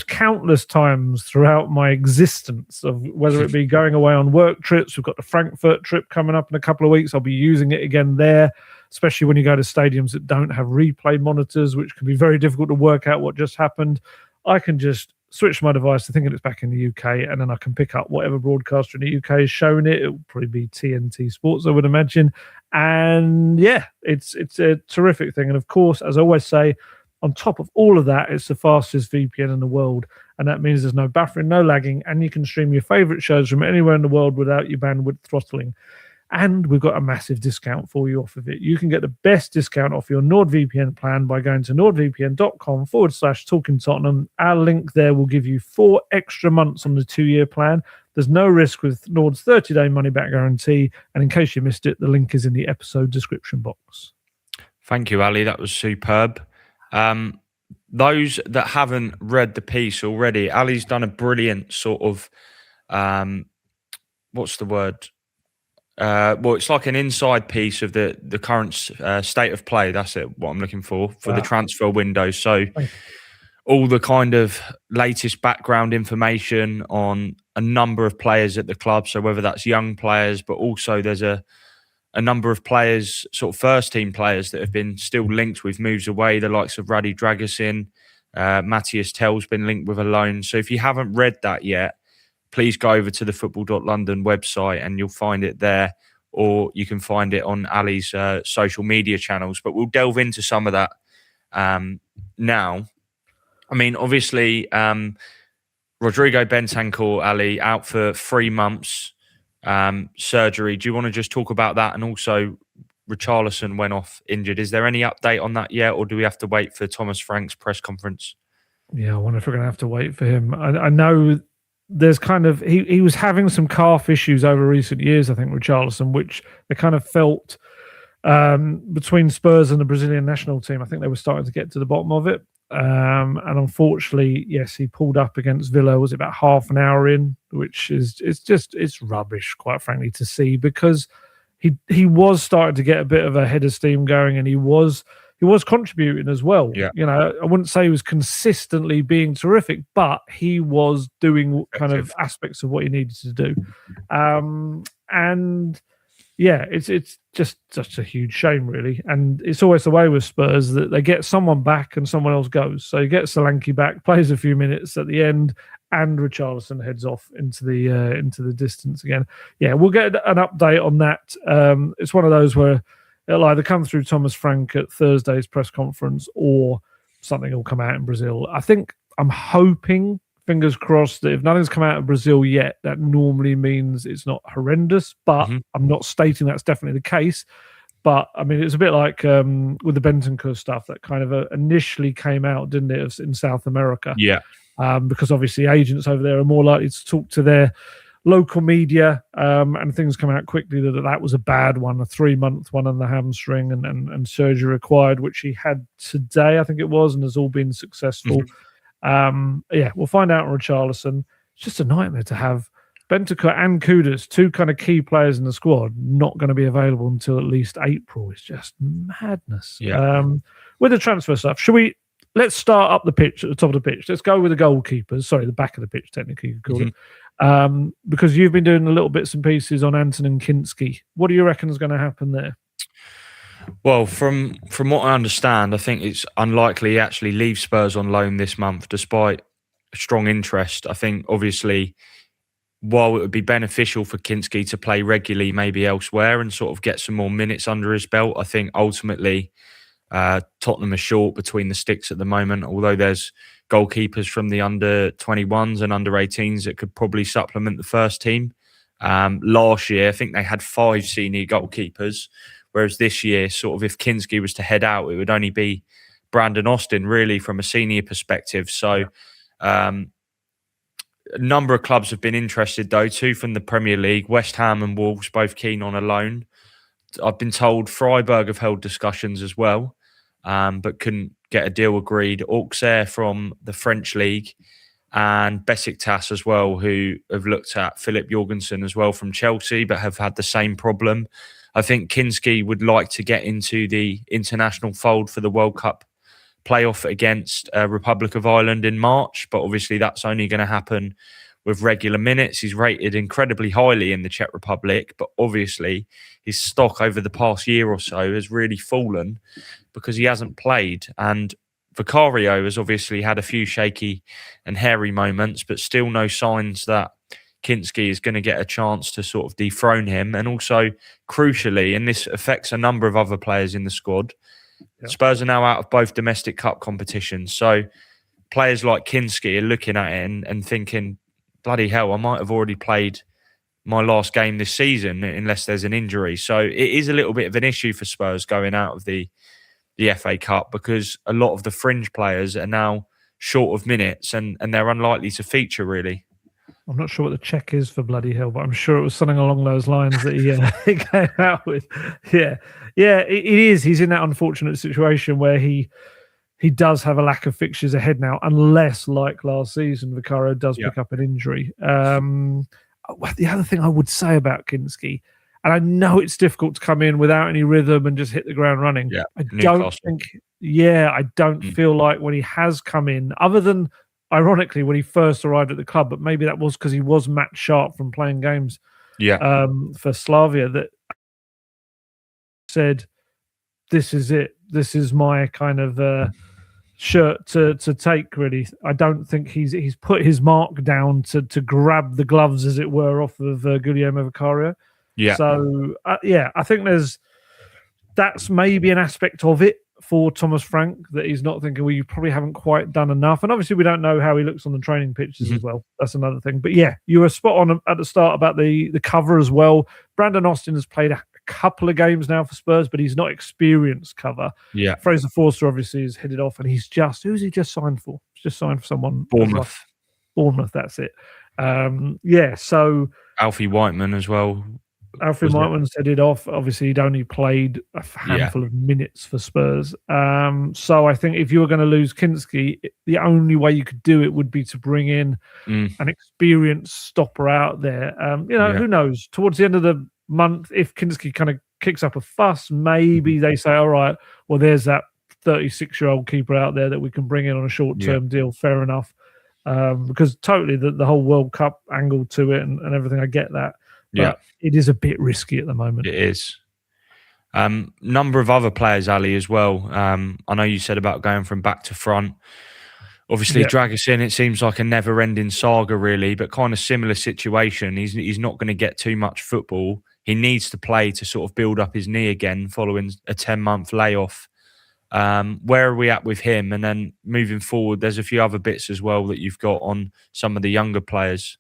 countless times throughout my existence, of whether it be going away on work trips. We've got the Frankfurt trip coming up in a couple of weeks. I'll be using it again there, especially when you go to stadiums that don't have replay monitors, which can be very difficult to work out what just happened. I can just switch my device to thinking it's back in the UK, and then I can pick up whatever broadcaster in the UK is showing it. It'll probably be TNT Sports, I would imagine. And yeah, it's a terrific thing. And of course, as I always say, on top of all of that, it's the fastest VPN in the world. And that means there's no buffering, no lagging, and you can stream your favorite shows from anywhere in the world without your bandwidth throttling. And we've got a massive discount for you off of it. You can get the best discount off your NordVPN plan by going to nordvpn.com/Talking Tottenham. Our link there will give you 4 extra months on the 2-year plan. There's no risk with Nord's 30-day money-back guarantee. And in case you missed it, the link is in the episode description box. Thank you, Ali. That was superb. Those that haven't read the piece already, Ali's done a brilliant sort of, what's the word? Well, it's like an inside piece of the current state of play. That's it, what I'm looking for the transfer window. So all the kind of latest background information on a number of players at the club. So whether that's young players, but also there's a number of players, sort of first-team players that have been still linked with moves away, the likes of Radu Dragusin, Matthias Tell's been linked with a loan. So if you haven't read that yet, please go over to the football.london website and you'll find it there, or you can find it on Ali's social media channels. But we'll delve into some of that now. I mean, obviously, Rodrigo Bentancur, Ali, out for 3 months. Surgery. Do you want to just talk about that? And also, Richarlison went off injured. Is there any update on that yet, or do we have to wait for Thomas Frank's press conference? Yeah, I wonder if we're going to have to wait for him. I know there's kind of he was having some calf issues over recent years, I think, Richarlison, which they kind of felt between Spurs and the Brazilian national team. I think they were starting to get to the bottom of it. And unfortunately, yes, he pulled up against Villa. Was about half an hour in, which is it's rubbish, quite frankly, to see, because he was starting to get a bit of a head of steam going, and he was contributing as well. Yeah. I wouldn't say he was consistently being terrific, but he was doing kind of aspects of what he needed to do. And yeah, it's just such a huge shame, really. And it's always the way with Spurs that they get someone back and someone else goes. So you get Solanke back, plays a few minutes at the end, and Richarlison heads off into the distance again. Yeah, we'll get an update on that. It's one of those where it'll either come through Thomas Frank at Thursday's press conference, or something will come out in Brazil. I'm hoping, fingers crossed, that if nothing's come out of Brazil yet, that normally means it's not horrendous. But I'm not stating that's definitely the case. But I mean, it's a bit like with the Bentancur stuff that kind of initially came out, didn't it, in South America? Yeah. Because obviously agents over there are more likely to talk to their local media, and things come out quickly that was a bad one, a 3-month one on the hamstring, and surgery required, which he had today, I think it was, and has all been successful. Yeah, we'll find out on Richarlison. It's just a nightmare to have Bentancur and Kudus, 2 kind of key players in the squad, not going to be available until at least April. It's just madness. Yeah. With the transfer stuff, let's start up the pitch, at the top of the pitch. Let's go with the goalkeepers. Sorry, the back of the pitch, technically, you could call it. Because you've been doing a little bits and pieces on Anton and Kinsky. What do you reckon is going to happen there? Well, from what I understand, I think it's unlikely he actually leaves Spurs on loan this month, despite strong interest. I think, obviously, while it would be beneficial for Kinsky to play regularly maybe elsewhere and sort of get some more minutes under his belt, I think ultimately Tottenham are short between the sticks at the moment, although there's goalkeepers from the under 21s and under 18s that could probably supplement the first team. Last year, I think they had 5 senior goalkeepers, whereas this year, sort of, if Kinsky was to head out, it would only be Brandon Austin, really, from a senior perspective. So a number of clubs have been interested, though, too, from the Premier League. West Ham and Wolves both keen on a loan. I've been told Freiburg have held discussions as well, but couldn't get a deal agreed. Auxerre from the French League and Besiktas as well, who have looked at Philip Jorgensen as well from Chelsea, but have had the same problem. I think Kinsky would like to get into the international fold for the World Cup playoff against Republic of Ireland in March, but obviously that's only going to happen with regular minutes. He's rated incredibly highly in the Czech Republic, but obviously his stock over the past year or so has really fallen because he hasn't played. And Vicario has obviously had a few shaky and hairy moments, but still no signs that Kinsky is going to get a chance to sort of dethrone him. And also, crucially, and this affects a number of other players in the squad, Spurs are now out of both domestic cup competitions. So players like Kinsky are looking at it and thinking, bloody hell, I might have already played my last game this season unless there's an injury. So it is a little bit of an issue for Spurs going out of the FA Cup because a lot of the fringe players are now short of minutes and they're unlikely to feature, really. I'm not sure what the check is for bloody hell, but I'm sure it was something along those lines that he came out with. Yeah, it is. He's in that unfortunate situation where he does have a lack of fixtures ahead now, unless, like last season, Vicario does pick up an injury. The other thing I would say about Kinsky, and I know it's difficult to come in without any rhythm and just hit the ground running. Yeah, I don't feel like when he has come in, other than ironically when he first arrived at the club, but maybe that was because he was match sharp from playing games for Slavia, that said, this is it. This is my kind of shirt to take, really. I don't think he's put his mark down to grab the gloves, as it were, off of Guillermo Vicario. Yeah. So, I think that's maybe an aspect of it for Thomas Frank, that he's not thinking, well, you probably haven't quite done enough. And obviously we don't know how he looks on the training pitches as well. That's another thing. But yeah, you were spot on at the start about the cover as well. Brandon Austin has played a couple of games now for Spurs, but he's not experienced cover. Yeah. Fraser Forster obviously is headed off, and who's he just signed for? He's just signed for someone. Bournemouth, that's it. So Alfie Whiteman as well. Alfie Whiteman's headed off. Obviously, he'd only played a handful of minutes for Spurs. So I think if you were going to lose Kinsky, the only way you could do it would be to bring in an experienced stopper out there. Who knows? Towards the end of the month, if Kinsky kind of kicks up a fuss, maybe they say, all right, well, there's that 36-year-old keeper out there that we can bring in on a short-term deal. Fair enough. Because totally the whole World Cup angle to it and everything, I get that. But it is a bit risky at the moment. It is. Number of other players, Ali, as well. I know you said about going from back to front. Obviously, Dragusin, it seems like a never-ending saga, really, but kind of similar situation. He's not going to get too much football. He needs to play to sort of build up his knee again following a 10-month layoff. Where are we at with him? And then moving forward, there's a few other bits as well that you've got on some of the younger players.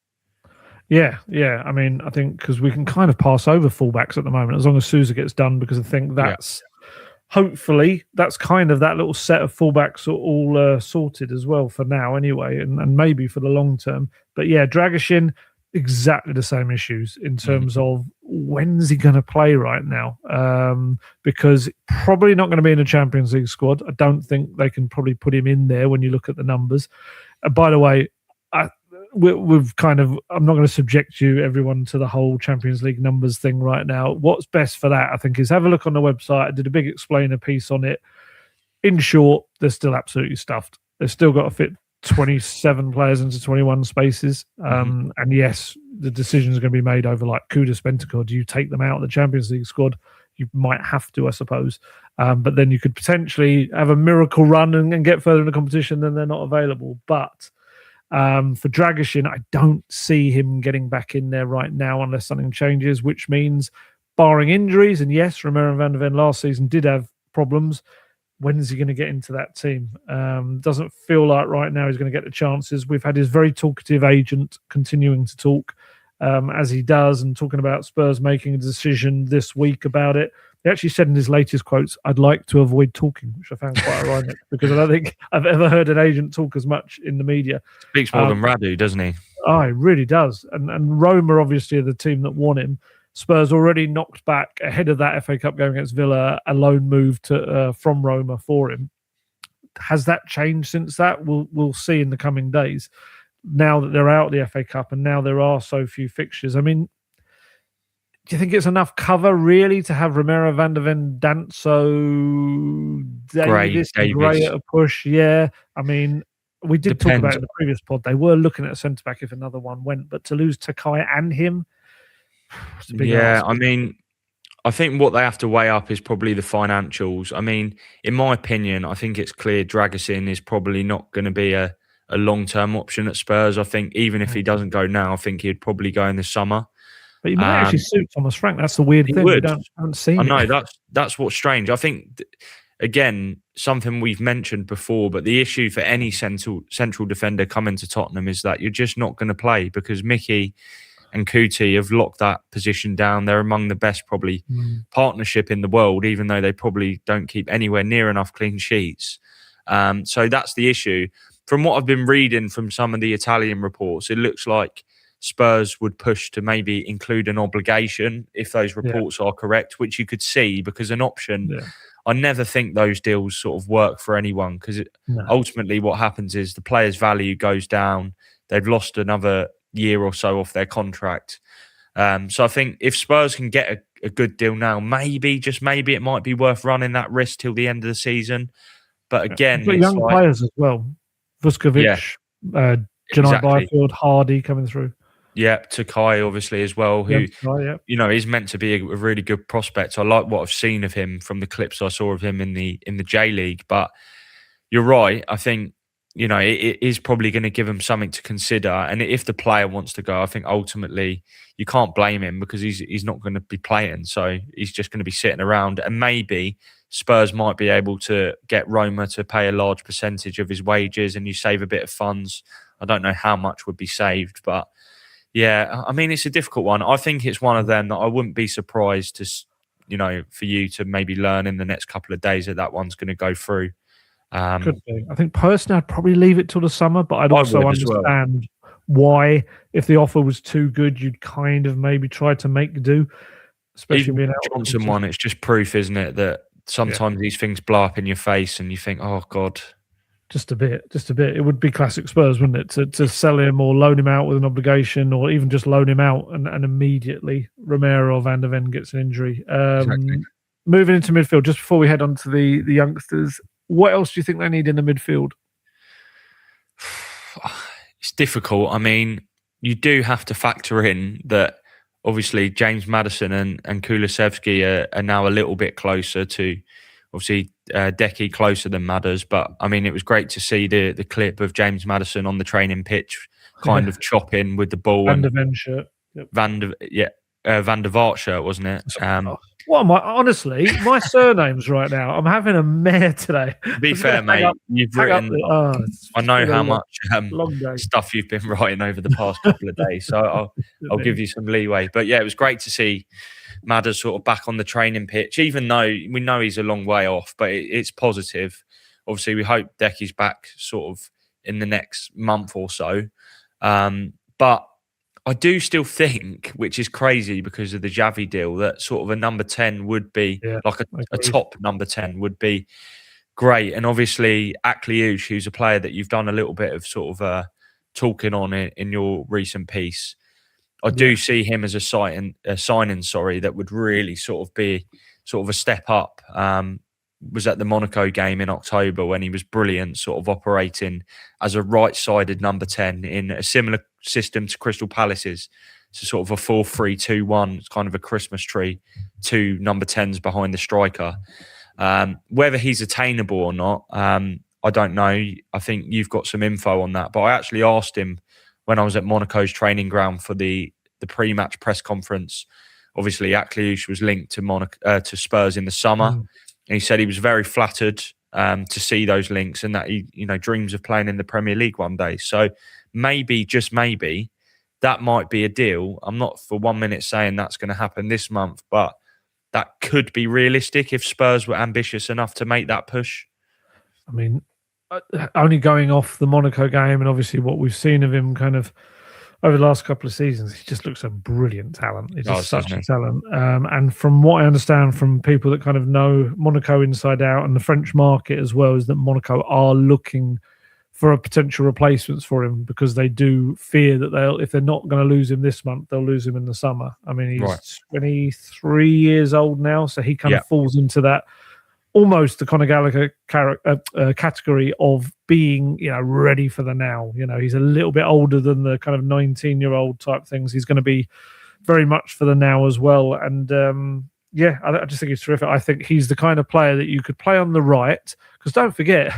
Yeah. I mean, I think because we can kind of pass over fullbacks at the moment, as long as Souza gets done, because I think that's hopefully that's kind of that little set of fullbacks are all sorted as well for now anyway, and maybe for the long term. But yeah, Dragusin, exactly the same issues in terms of when's he going to play right now, because probably not going to be in a Champions League squad. I don't think they can probably put him in there when you look at the numbers. By the way, we've kind of, I'm not going to subject everyone to the whole Champions League numbers thing right now. What's best for that, I think, is have a look on the website. I did a big explainer piece on it. In short, they're still absolutely stuffed. They've still got to fit 27 players into 21 spaces. And yes, the decisions are going to be made over like Kudus, Bentancur. Do you take them out of the Champions League squad? You might have to, I suppose. But then you could potentially have a miracle run and get further in the competition, then they're not available. But for Dragusin, I don't see him getting back in there right now unless something changes, which means barring injuries, and yes, Romero and Van der Ven last season did have problems, when's he going to get into that team? Doesn't feel like right now he's going to get the chances. We've had his very talkative agent continuing to talk as he does, and talking about Spurs making a decision this week about it. He actually said in his latest quotes, "I'd like to avoid talking," which I found quite ironic because I don't think I've ever heard an agent talk as much in the media. Speaks more than Radu, doesn't he? Oh, he really does. And Roma obviously are the team that won him. Spurs already knocked back ahead of that FA Cup game against Villa a loan move to from Roma for him. Has that changed since that? We'll see in the coming days. Now that they're out of the FA Cup and now there are so few fixtures. I mean, do you think it's enough cover really to have Romero, Van der Ven, Danso, Davis, Gray at a push? Yeah, I mean, we did talk about it in the previous pod. They were looking at a centre back if another one went, but to lose Takai and him, yeah, I mean, I think what they have to weigh up is probably the financials. I mean, in my opinion, I think it's clear Dragusin is probably not going to be a long-term option at Spurs. I think even if he doesn't go now, I think he'd probably go in the summer. But he might actually suit Thomas Frank. That's the weird thing. We haven't seen it. I know, that's what's strange. I think, again, something we've mentioned before, but the issue for any central defender coming to Tottenham is that you're just not going to play because Mickey and Kuti have locked that position down. They're among the best probably partnership in the world, even though they probably don't keep anywhere near enough clean sheets. So that's the issue. From what I've been reading from some of the Italian reports, it looks like Spurs would push to maybe include an obligation if those reports are correct, which you could see because an option, I never think those deals sort of work for anyone because ultimately what happens is the player's value goes down. They've lost another year or so off their contract. So I think if Spurs can get a good deal now, maybe, just maybe, it might be worth running that risk till the end of the season. But again, it's young players as well. Vuskovic, Janai Byfield, Hardy coming through. Yeah, Takai obviously as well, who you know is meant to be a really good prospect. I like what I've seen of him from the clips I saw of him in the J League. But you're right. I think it is probably going to give him something to consider. And if the player wants to go, I think ultimately you can't blame him because he's not going to be playing. So he's just going to be sitting around. And maybe Spurs might be able to get Roma to pay a large percentage of his wages and you save a bit of funds. I don't know how much would be saved, but yeah, I mean, it's a difficult one. I think it's one of them that I wouldn't be surprised to, for you to maybe learn in the next couple of days that one's going to go through. Could be. I think personally, I'd probably leave it till the summer, but I'd also understand why, if the offer was too good, you'd kind of maybe try to make do. Especially even being out Johnson one, it's just proof, isn't it, that sometimes these things blow up in your face and you think, oh God. Just a bit. It would be classic Spurs, wouldn't it? To sell him or loan him out with an obligation, or even just loan him out and immediately Romero or Van der Ven gets an injury. Exactly. Moving into midfield, just before we head on to the youngsters, what else do you think they need in the midfield? It's difficult. I mean, you do have to factor in that obviously James Maddison and Kulusevski are now a little bit closer to, obviously, Decky closer than Madders. But, I mean, it was great to see the clip of James Maddison on the training pitch kind of chopping with the ball. Van der Ven shirt. Yep. Van der Vaart shirt, wasn't it? What am I? Honestly, my surnames right now, I'm having a mare today. To be fair, mate, you've written... I know how much stuff you've been writing over the past couple of days, so I'll give you some leeway. But yeah, it was great to see Madders sort of back on the training pitch, even though we know he's a long way off, but it's positive. Obviously, we hope Decky's back sort of in the next month or so. But I do still think, which is crazy because of the Xavi deal, that sort of a number 10 would be, like a top number 10 would be great. And obviously, Akliouche, who's a player that you've done a little bit of sort of talking on in your recent piece, I do see him as a signing, that would really sort of be sort of a step up. Was at the Monaco game in October when he was brilliant, sort of operating as a right-sided number 10 in a similar system to Crystal Palace's. So sort of a 4-3-2-1. It's kind of a Christmas tree, 2 number 10s behind the striker. Whether he's attainable or not, I don't know. I think you've got some info on that. But I actually asked him when I was at Monaco's training ground for the pre-match press conference. Obviously, Akliouche was linked to Spurs in the summer. And he said he was very flattered to see those links, and that he, dreams of playing in the Premier League one day. So maybe, just maybe, that might be a deal. I'm not for 1 minute saying that's going to happen this month, but that could be realistic if Spurs were ambitious enough to make that push. I mean, only going off the Monaco game and obviously what we've seen of him kind of over the last couple of seasons, he just looks a brilliant talent. He's just such a talent. And from what I understand from people that kind of know Monaco inside out and the French market as well, is that Monaco are looking for a potential replacements for him, because they do fear that if they're not going to lose him this month, they'll lose him in the summer. I mean, he's 23 years old now, so he kind of falls into that almost the Conor Gallagher category of being, ready for the now. He's a little bit older than the kind of 19-year-old type things. He's going to be very much for the now as well. And I just think he's terrific. I think he's the kind of player that you could play on the right, because don't forget,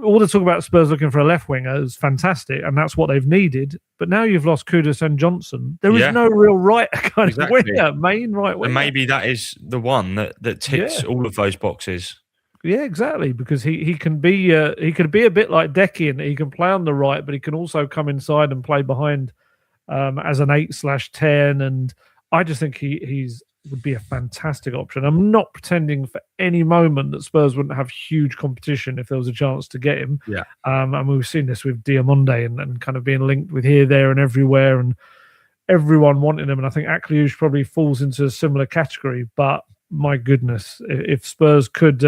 all the talk about Spurs looking for a left winger is fantastic, and that's what they've needed. But now you've lost Kudus and Johnson. There is no real right kind of winger, main right winger. And maybe that is the one that ticks all of those boxes. Yeah, exactly. Because he can be a bit like Decky, and he can play on the right, but he can also come inside and play behind as an 8/10. And I just think he's would be a fantastic option. I'm not pretending for any moment that Spurs wouldn't have huge competition if there was a chance to get him. Yeah. And we've seen this with Diamonde and kind of being linked with here, there, and everywhere, and everyone wanting him. And I think Akliouche probably falls into a similar category. But my goodness, if Spurs could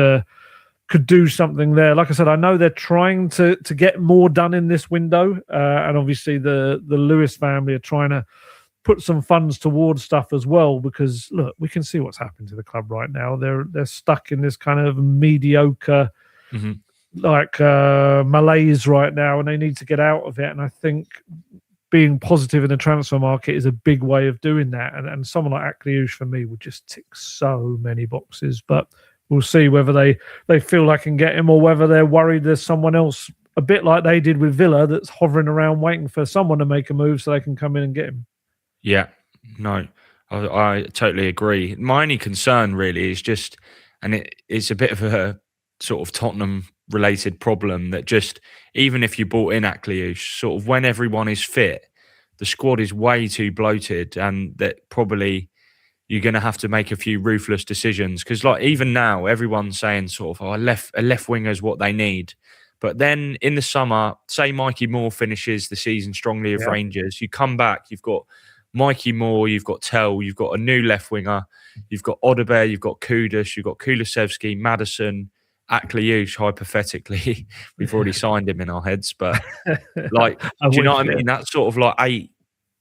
do something there. Like I said, I know they're trying to get more done in this window. And obviously the Lewis family are trying to put some funds towards stuff as well, because look, we can see what's happened to the club right now. They're stuck in this kind of mediocre malaise right now, and they need to get out of it. And I think being positive in the transfer market is a big way of doing that. And someone like Akliouche for me would just tick so many boxes. But we'll see whether they feel they can get him, or whether they're worried there's someone else, a bit like they did with Villa, that's hovering around waiting for someone to make a move so they can come in and get him. Yeah, no, I totally agree. My only concern really is just, and it's a bit of a sort of Tottenham-related problem, that just even if you bought in Akliouche, sort of when everyone is fit, the squad is way too bloated, and that probably you're going to have to make a few ruthless decisions. Because like even now, everyone's saying sort of, a left winger is what they need. But then in the summer, say Mikey Moore finishes the season strongly of Rangers, you come back, you've got Mikey Moore, you've got Tell, you've got a new left winger, you've got Odebear, you've got Kudus, you've got Kulusevski, Madison, Akliouche, hypothetically. We've already signed him in our heads, but like, do you know what I mean? That's sort of like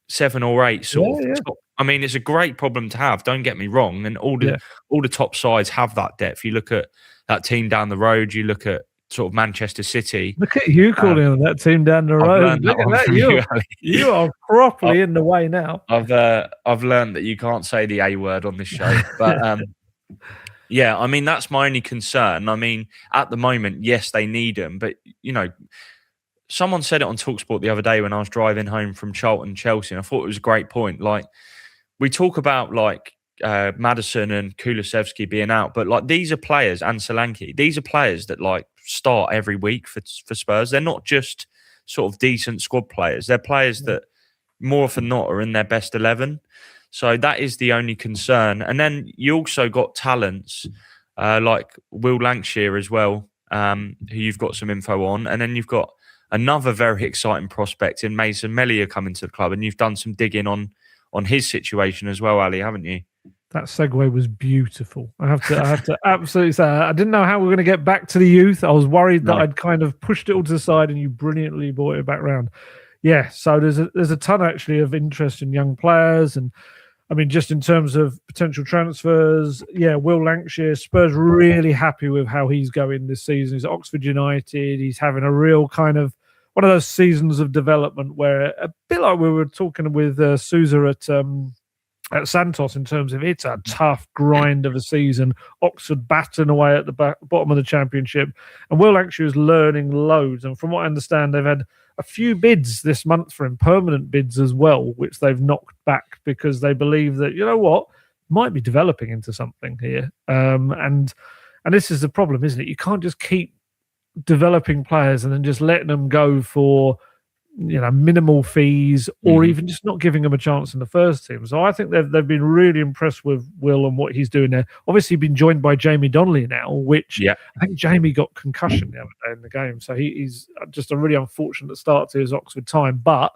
7 or 8 sort of. I mean, it's a great problem to have, don't get me wrong. And all the top sides have that depth. You look at that team down the road, you look at sort of Manchester City. Look at you calling that team down the road. Look at that. You are properly in the way now. I've learned that you can't say the A word on this show. But yeah, I mean, that's my only concern. I mean, at the moment, yes, they need them. But, someone said it on TalkSport the other day when I was driving home from Charlton, Chelsea, and I thought it was a great point. Like, we talk about Madison and Kulusevski being out, but like these are players, and Solanke, these are players that like start every week for Spurs. They're not just sort of decent squad players. They're players that more often than not are in their best 11. So that is the only concern. And then you also got talents like Will Lancashire as well, who you've got some info on. And then you've got another very exciting prospect in Mason Melia coming to the club. And you've done some digging on his situation as well, Ali, haven't you? That segue was beautiful. I have to absolutely say, I didn't know how we were going to get back to the youth. I was worried that I'd kind of pushed it all to the side, and you brilliantly brought it back round. Yeah, so there's a ton actually of interest in young players, and I mean, just in terms of potential transfers, Will Lancashire, Spurs really happy with how he's going this season. He's at Oxford United. He's having a real kind of one of those seasons of development where, a bit like we were talking with Souza at Santos, in terms of it's a tough grind of a season. Oxford batting away at the bottom of the Championship, and Will Lancashire is learning loads. And from what I understand, they've had a few bids this month for him, permanent bids as well, which they've knocked back because they believe that, you know what, might be developing into something here. And and this is the problem, isn't it? You can't just keep developing players and then just letting them go for minimal fees, or even just not giving them a chance in the first team. So I think they've been really impressed with Will and what he's doing there. Obviously, been joined by Jamie Donnelly now, which I think Jamie got concussion the other day in the game, so he's just a really unfortunate start to his Oxford time. But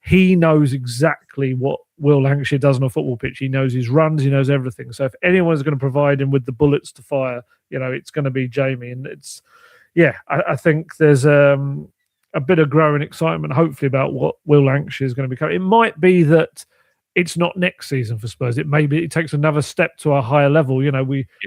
he knows exactly what Will Lancashire does on a football pitch. He knows his runs, he knows everything. So if anyone's going to provide him with the bullets to fire, it's going to be Jamie. And I think there's a bit of growing excitement, hopefully, about what Will Lancashire is going to become. It might be that it's not next season for Spurs. It may be it takes another step to a higher level.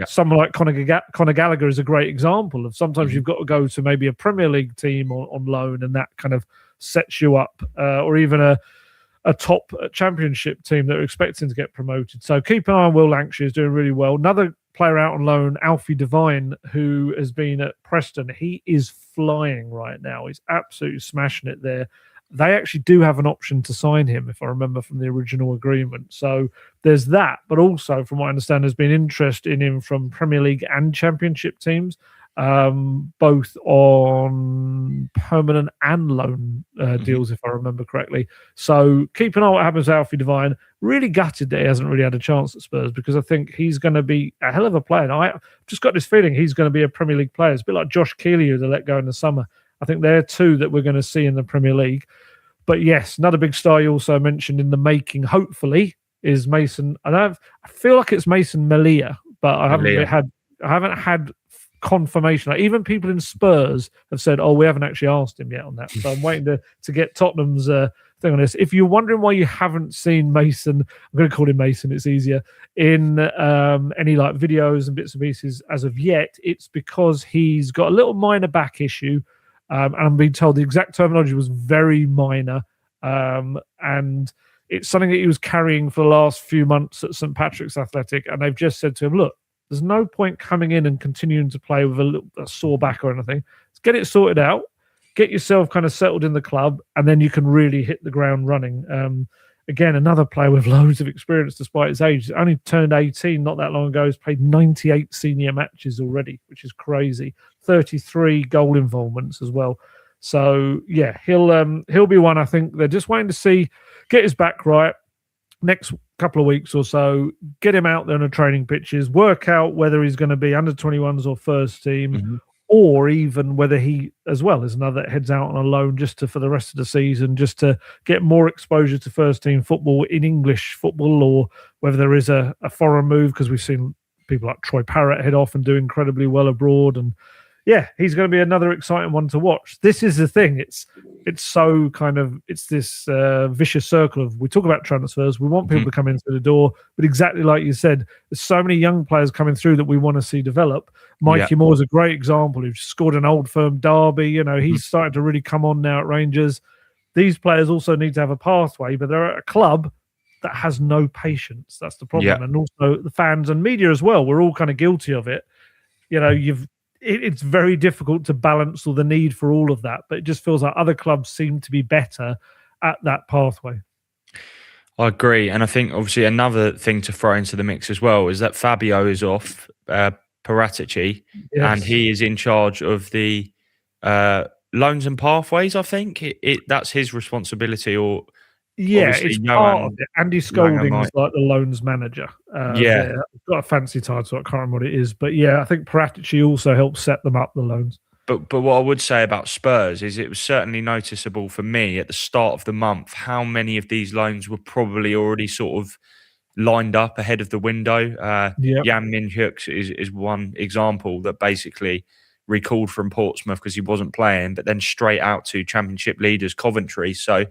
Someone like Conor Gallagher is a great example of sometimes you've got to go to maybe a Premier League team on loan, and that kind of sets you up, or even a top championship team that are expecting to get promoted. So keep an eye on Will Lancashire, is doing really well. Another player out on loan, Alfie Devine, who has been at Preston. He is flying right now. He's absolutely smashing it there. They actually do have an option to sign him, if I remember from the original agreement. So there's that. But also, from what I understand, there's been interest in him from Premier League and Championship teams, both on permanent and loan deals, if I remember correctly. So keep an eye on what happens to Alfie Devine. Really gutted that he hasn't really had a chance at Spurs, because I think he's going to be a hell of a player. And I've just got this feeling he's going to be a Premier League player. It's a bit like Josh Keeley, who they let go in the summer. I think they're two that we're going to see in the Premier League. But yes, another big star you also mentioned in the making, hopefully, is Mason. I feel like it's Mason Melia, but I haven't had confirmation. Like, even people in Spurs have said, we haven't actually asked him yet on that. So I'm waiting to get Tottenham's thing on this. If you're wondering why you haven't seen Mason, I'm going to call him Mason, it's easier, in any like videos and bits and pieces as of yet, it's because he's got a little minor back issue. And I'm being told the exact terminology was very minor. And it's something that he was carrying for the last few months at St. Patrick's Athletic. And they've just said to him, look, there's no point coming in and continuing to play with a sore back or anything. Let's get it sorted out, get yourself kind of settled in the club, and then you can really hit the ground running. Again, another player with loads of experience despite his age. He's only turned 18 not that long ago. He's played 98 senior matches already, which is crazy. 33 goal involvements as well. So, yeah, he'll be one, I think. They're just waiting to see, get his back right next couple of weeks or so, get him out there on the training pitches, work out whether he's going to be under 21s or first team, or even whether he, as well, is another that heads out on a loan just for the rest of the season, just to get more exposure to first team football in English football, or whether there is a foreign move, because we've seen people like Troy Parrott head off and do incredibly well abroad. And yeah, he's going to be another exciting one to watch. This is the thing. It's so kind of, it's this vicious circle of, we talk about transfers, we want people to come into the door, but exactly like you said, there's so many young players coming through that we want to see develop. Mikey Moore is a great example. He scored an Old Firm derby. He's starting to really come on now at Rangers. These players also need to have a pathway, but they're at a club that has no patience. That's the problem. And also the fans and media as well. We're all kind of guilty of it. It's very difficult to balance all the need for all of that, but it just feels like other clubs seem to be better at that pathway. I agree. And I think obviously another thing to throw into the mix as well is that Fabio is off Paratici, and he is in charge of the loans and pathways. I think that's his responsibility, or it's part of it. Andy Scolding's like the loans manager. I've got a fancy title. I can't remember what it is, but I think Paratici also helps set them up, the loans. But what I would say about Spurs is it was certainly noticeable for me at the start of the month how many of these loans were probably already sort of lined up ahead of the window. Jan Min-hyuk is one example that basically recalled from Portsmouth because he wasn't playing, but then straight out to Championship leaders Coventry. So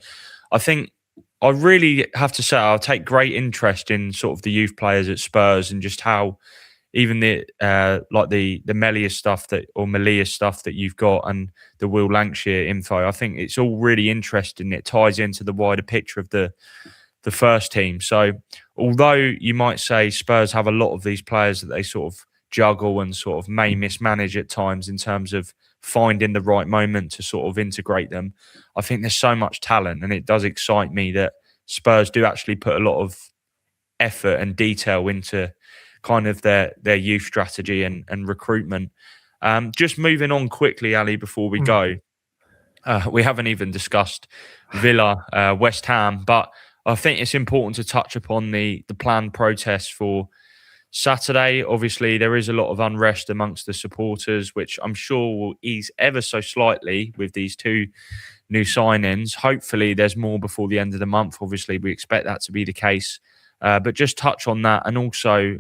I think I really have to say I'll take great interest in sort of the youth players at Spurs, and just how even the Melia stuff that you've got, and the Will Lancashire info. I think it's all really interesting. It ties into the wider picture of the first team. So although you might say Spurs have a lot of these players that they sort of juggle and sort of may mismanage at times in terms of finding the right moment to sort of integrate them, I think there's so much talent, and it does excite me that Spurs do actually put a lot of effort and detail into kind of their youth strategy and recruitment. Just moving on quickly, Ali, before we go. We haven't even discussed Villa, West Ham, but I think it's important to touch upon the planned protests for Saturday. Obviously, there is a lot of unrest amongst the supporters, which I'm sure will ease ever so slightly with these two new signings. Hopefully, there's more before the end of the month. Obviously, we expect that to be the case. But just touch on that, and also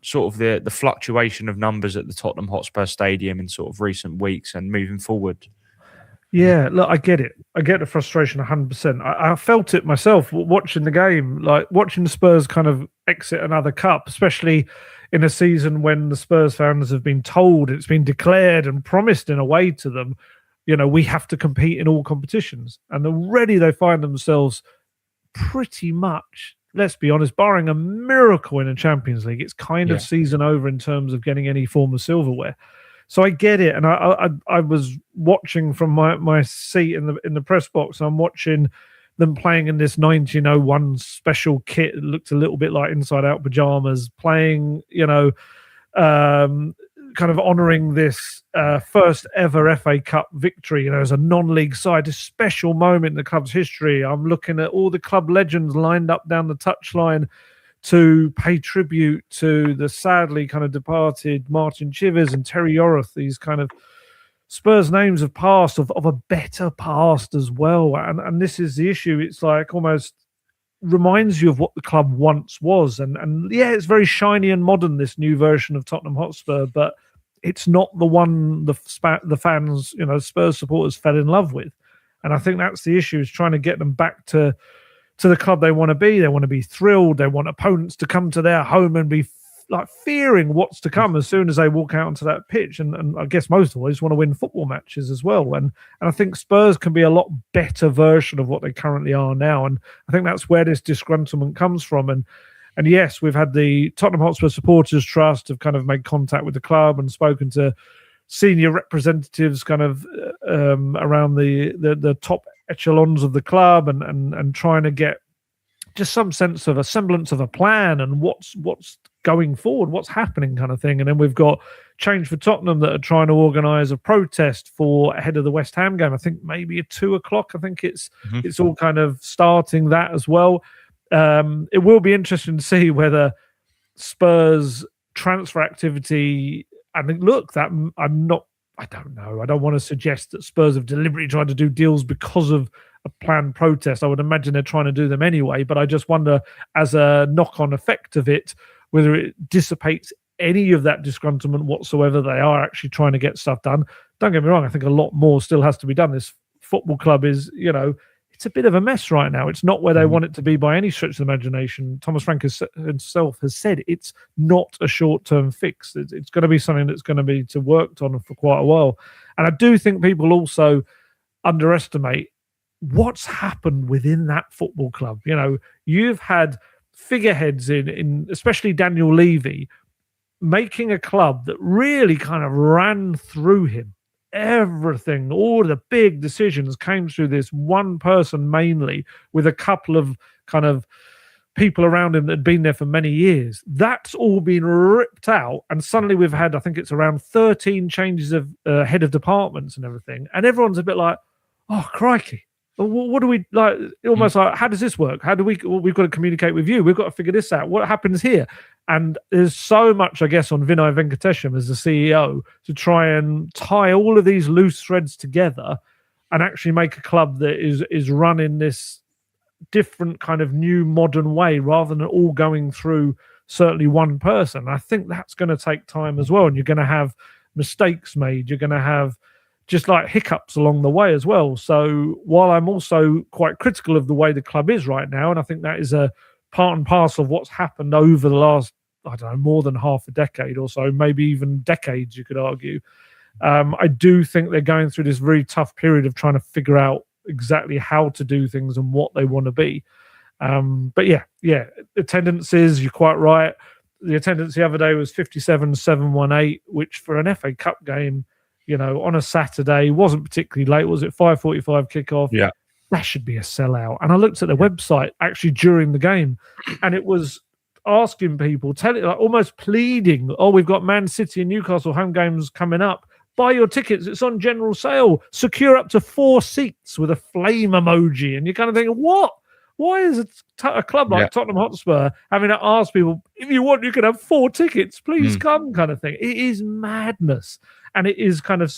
sort of the fluctuation of numbers at the Tottenham Hotspur Stadium in sort of recent weeks and moving forward. Yeah, look, I get it. I get the frustration 100%. I felt it myself watching the game, like watching the Spurs kind of exit another cup, especially in a season when the Spurs fans have been told, it's been declared and promised in a way to them, we have to compete in all competitions. And already they find themselves pretty much, let's be honest, barring a miracle in the Champions League, it's kind of season over in terms of getting any form of silverware. So I get it, and I was watching from my seat in the press box. I'm watching them playing in this 1901 special kit. It looked a little bit like Inside Out pajamas, playing, kind of honouring this first ever FA Cup victory. As a non-league side, a special moment in the club's history. I'm looking at all the club legends lined up down the touchline to pay tribute to the sadly kind of departed Martin Chivers and Terry Yorath. These kind of Spurs names of past, of a better past as well. And this is the issue. It's like almost reminds you of what the club once was. And yeah, it's very shiny and modern, this new version of Tottenham Hotspur, but it's not the one the fans, Spurs supporters fell in love with. And I think that's the issue, is trying to get them back to the club they want to be. They want to be thrilled. They want opponents to come to their home and be like fearing what's to come as soon as they walk out onto that pitch. And I guess most of all, just want to win football matches as well. And I think Spurs can be a lot better version of what they currently are now. And I think that's where this disgruntlement comes from. And yes, we've had the Tottenham Hotspur Supporters Trust have kind of made contact with the club and spoken to senior representatives kind of around the top echelons of the club and trying to get just some sense of a semblance of a plan and what's going forward, what's happening kind of thing. And then we've got Change for Tottenham that are trying to organise a protest for ahead of the West Ham game. I think maybe at 2:00. I think it's all kind of starting that as well. It will be interesting to see whether Spurs transfer activity, I mean, look, that I don't know. I don't want to suggest that Spurs have deliberately tried to do deals because of a planned protest. I would imagine they're trying to do them anyway, but I just wonder, as a knock-on effect of it, whether it dissipates any of that disgruntlement whatsoever. They are actually trying to get stuff done. Don't get me wrong, I think a lot more still has to be done. This football club is, it's a bit of a mess right now. It's not where they want it to be by any stretch of the imagination. Thomas Frank himself has said it's not a short-term fix. It's going to be something that's going to be worked on for quite a while. And I do think people also underestimate what's happened within that football club. You've had figureheads in especially Daniel Levy, making a club that really kind of ran through him. Everything, all the big decisions came through this one person mainly, with a couple of kind of people around him that had been there for many years. That's all been ripped out, and suddenly we've had, I think it's around 13 changes of head of departments and everything, and everyone's a bit like, oh crikey, what do we like? Almost like, how does this work? How do we've got to communicate with you? We've got to figure this out. What happens here? And there's so much, I guess, on Vinay Venkatesham as the CEO to try and tie all of these loose threads together and actually make a club that is run in this different kind of new modern way, rather than all going through certainly one person. I think that's going to take time as well, and you're going to have mistakes made. You're going to have just like hiccups along the way as well. So while I'm also quite critical of the way the club is right now, and I think that is a part and parcel of what's happened over the last, I don't know, more than half a decade or so, maybe even decades, you could argue. I do think they're going through this very tough period of trying to figure out exactly how to do things and what they want to be. But yeah, attendances, you're quite right. The attendance the other day was 57,718, which for an FA Cup game, on a Saturday, wasn't particularly late. Was it 5:45 kickoff? Yeah. That should be a sellout. And I looked at the website actually during the game, and it was asking people, almost pleading, oh, we've got Man City and Newcastle home games coming up. Buy your tickets. It's on general sale. Secure up to 4 seats with a flame emoji. And you're kind of thinking, what? Why is a club like Tottenham Hotspur having to ask people, if you want, you can have 4 tickets. Please come, kind of thing. It is madness. And it is kind of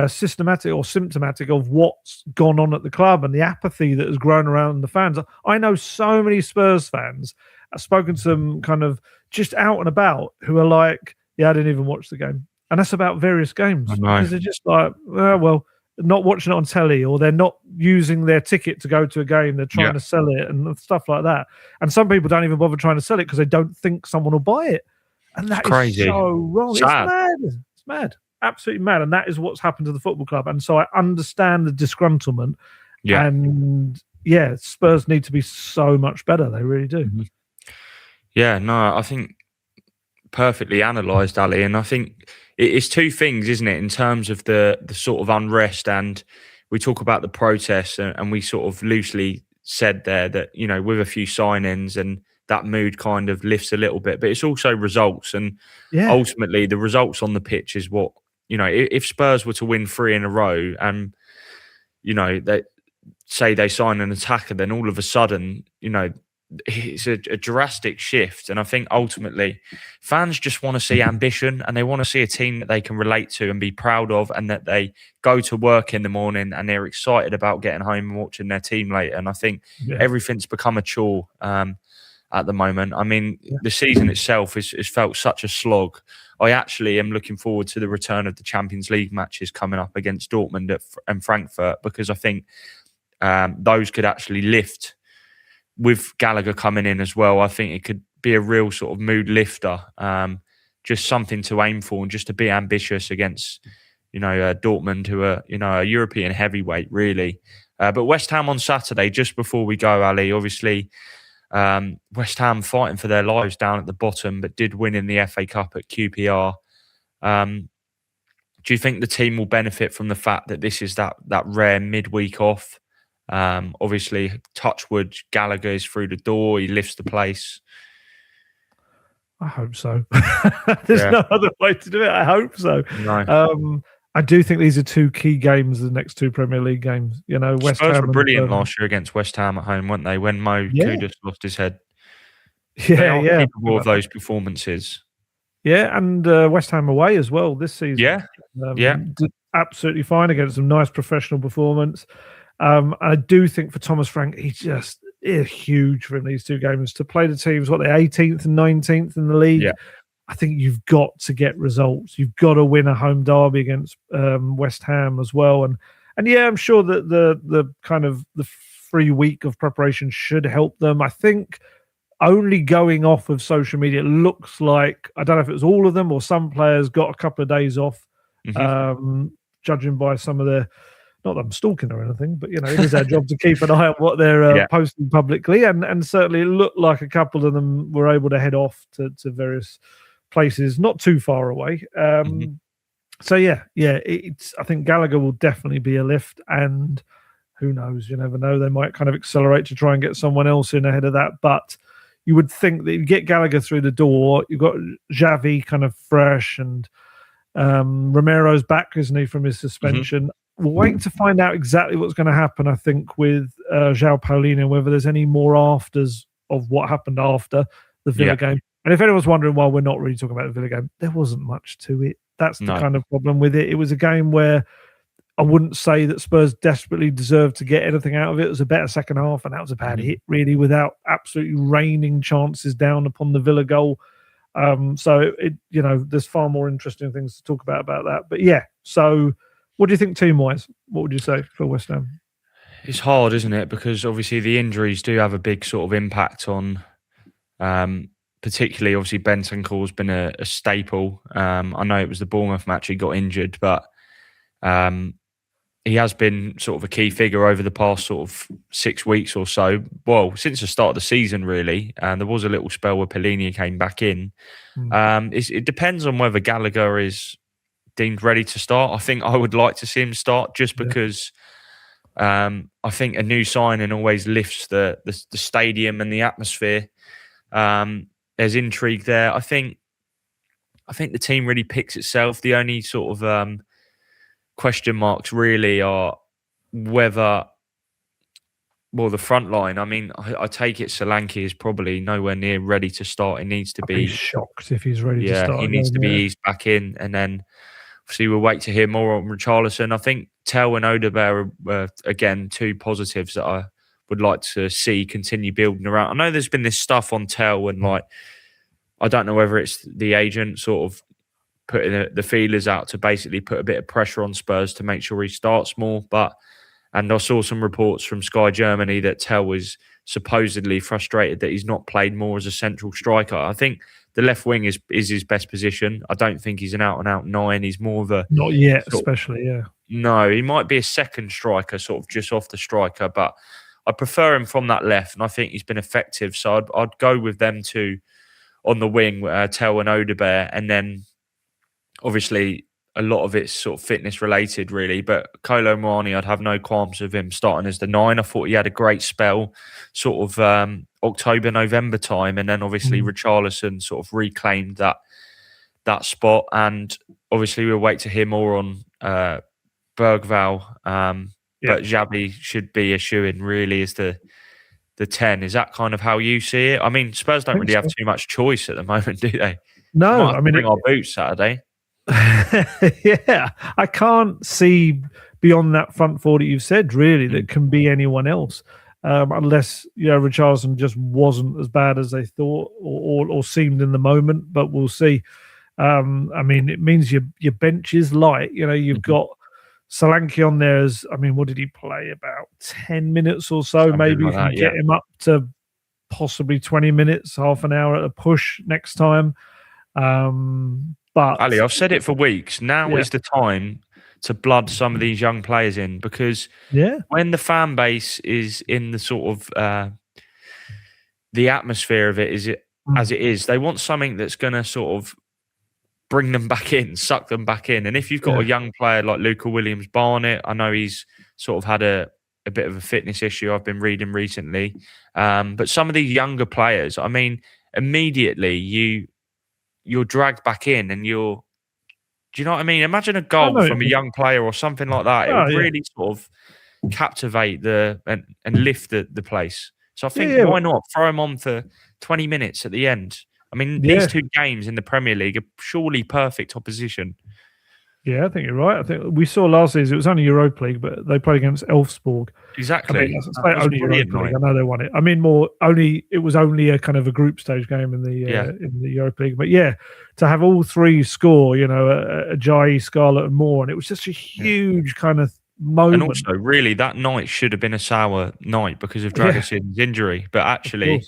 systematic or symptomatic of what's gone on at the club and the apathy that has grown around the fans. I know so many Spurs fans. I've spoken to them kind of just out and about who are like, yeah, I didn't even watch the game. And that's about various games. Because they're just like, well, not watching it on telly, or they're not using their ticket to go to a game. They're trying to sell it and stuff like that. And some people don't even bother trying to sell it because they don't think someone will buy it. And that's crazy. So wrong. Sad. It's mad. Absolutely mad. And that is what's happened to the football club. And so I understand the disgruntlement. Yeah. And Spurs need to be so much better. They really do. Mm-hmm. Yeah, no, I think perfectly analysed, Ali. And I think it's 2 things, isn't it, in terms of the sort of unrest. And we talk about the protests, and we sort of loosely said there that, you know, with a few sign-ins and that mood kind of lifts a little bit, but it's also results. And ultimately the results on the pitch is what, you know, if Spurs were to win 3 in a row and, you know, they say they sign an attacker, then all of a sudden, you know, it's a drastic shift. And I think ultimately fans just want to see ambition, and they want to see a team that they can relate to and be proud of, and that they go to work in the morning and they're excited about getting home and watching their team later. And I think everything's become a chore at the moment. I mean, the season itself has felt such a slog. I actually am looking forward to the return of the Champions League matches coming up against Dortmund and Frankfurt, because I think those could actually lift. With Gallagher coming in as well, I think it could be a real sort of mood lifter, just something to aim for, and just to be ambitious against, you know, Dortmund, who are, you know, a European heavyweight, really. But West Ham on Saturday, just before we go, Ali, obviously West Ham fighting for their lives down at the bottom, but did win in the FA Cup at QPR. Do you think the team will benefit from the fact that this is that rare midweek off? Obviously, touchwood, Gallagher is through the door. He lifts the place. I hope so. There's no other way to do it. I hope so. No. I do think these are 2 key games, the next 2 Premier League games. You know, West Spurs Ham were brilliant last year against West Ham at home, weren't they? When Mo Kudus lost his head. Yeah, capable of those performances. Yeah, and West Ham away as well this season. Did absolutely fine against some nice professional performance. I do think for Thomas Frank, he's just huge for him, these 2 games. To play the teams, what, they're 18th and 19th in the league. Yeah. I think you've got to get results. You've got to win a home derby against West Ham as well. And I'm sure that the kind of the free week of preparation should help them. I think only going off of social media, it looks like, I don't know if it was all of them or some players got a couple of days off, judging by some of the, not that I'm stalking or anything, but, you know, it is our job to keep an eye on what they're posting publicly. And certainly it looked like a couple of them were able to head off to various places not too far away. So, I think Gallagher will definitely be a lift. And who knows, you never know. They might kind of accelerate to try and get someone else in ahead of that. But you would think that you get Gallagher through the door. You've got Xavi kind of fresh, and Romero's back, isn't he, from his suspension. We're waiting to find out exactly what's going to happen, I think, with João Paulino, whether there's any more afters of what happened after the Villa game. And if anyone's wondering why we're not really talking about the Villa game, there wasn't much to it. That's the kind of problem with it. It was a game where I wouldn't say that Spurs desperately deserved to get anything out of it. It was a better second half, and that was a bad hit, really, without absolutely raining chances down upon the Villa goal. So, there's far more interesting things to talk about that. But, so what do you think team-wise? What would you say for West Ham? It's hard, isn't it? Because obviously the injuries do have a big sort of impact on, particularly obviously Bentancur's been a staple. I know it was the Bournemouth match he got injured, but he has been sort of a key figure over the past sort of 6 weeks or so. Well, since the start of the season, really. And there was a little spell where Pellegrini came back in. It depends on whether Gallagher is deemed ready to start. I think I would like to see him start just because I think a new signing always lifts the stadium and the atmosphere. There's intrigue there. I think the team really picks itself. The only sort of question marks really are whether, well, the front line. I mean, I take it Solanke is probably nowhere near ready to start. He needs to be shocked if he's ready to start. Yeah, he needs to be eased back in, and then obviously we'll wait to hear more on Richarlison. I think Tel and Odebear are again two positives that I would like to see continue building around. I know there's been this stuff on Tel, and like I don't know whether it's the agent sort of putting the feelers out to basically put a bit of pressure on Spurs to make sure he starts more. And I saw some reports from Sky Germany that Tel was supposedly frustrated that he's not played more as a central striker. I think the left wing is his best position. I don't think he's an out-and-out 9. He's more of a... Not yet, especially, yeah. No, he might be a second striker, sort of just off the striker, but I prefer him from that left, and I think he's been effective. So I'd go with them two on the wing, Tel and Odebear, and then obviously a lot of it's sort of fitness related, really. But Kolo Muani, I'd have no qualms with him starting as the 9. I thought he had a great spell, sort of October, November time, and then obviously Richarlison sort of reclaimed that spot. And obviously we'll wait to hear more on Bergvall. But Xabi should be a shoo-in, really, as the 10. Is that kind of how you see it? I mean, Spurs don't really have too much choice at the moment, do they? No, I mean, bring our boots Saturday. Yeah, I can't see beyond that front four that you've said, really, that can be anyone else, unless Richarlison just wasn't as bad as they thought or seemed in the moment. But we'll see. I mean, it means your bench is light. You've got Solanke on there as, I mean, what did he play? About 10 minutes or so. Something maybe like you can get him up to possibly 20 minutes, half an hour at a push next time. But Ali, I've said it for weeks. Now is the time to blood some of these young players in, because when the fan base is in the sort of the atmosphere of it as it is, they want something that's going to sort of bring them back in, suck them back in. And if you've got a young player like Luca Williams-Barnett, I know he's sort of had a bit of a fitness issue I've been reading recently. But some of these younger players, I mean, immediately you're dragged back in and do you know what I mean? Imagine a goal from a young player or something like that. It would really sort of captivate and lift the place. So I think why not throw him on for 20 minutes at the end? I mean, these two games in the Premier League are surely perfect opposition. Yeah, I think you're right. I think we saw last season, it was only Europa League, but they played against Elfsborg. Exactly. I mean, only Europa League. I know they won it. I mean, it was only a kind of a group stage game in the Europa League. But to have all three score, Ajayi, Scarlett and Moore, and it was just a huge kind of moment. And also, really, that night should have been a sour night because of Dragusin's injury. But actually,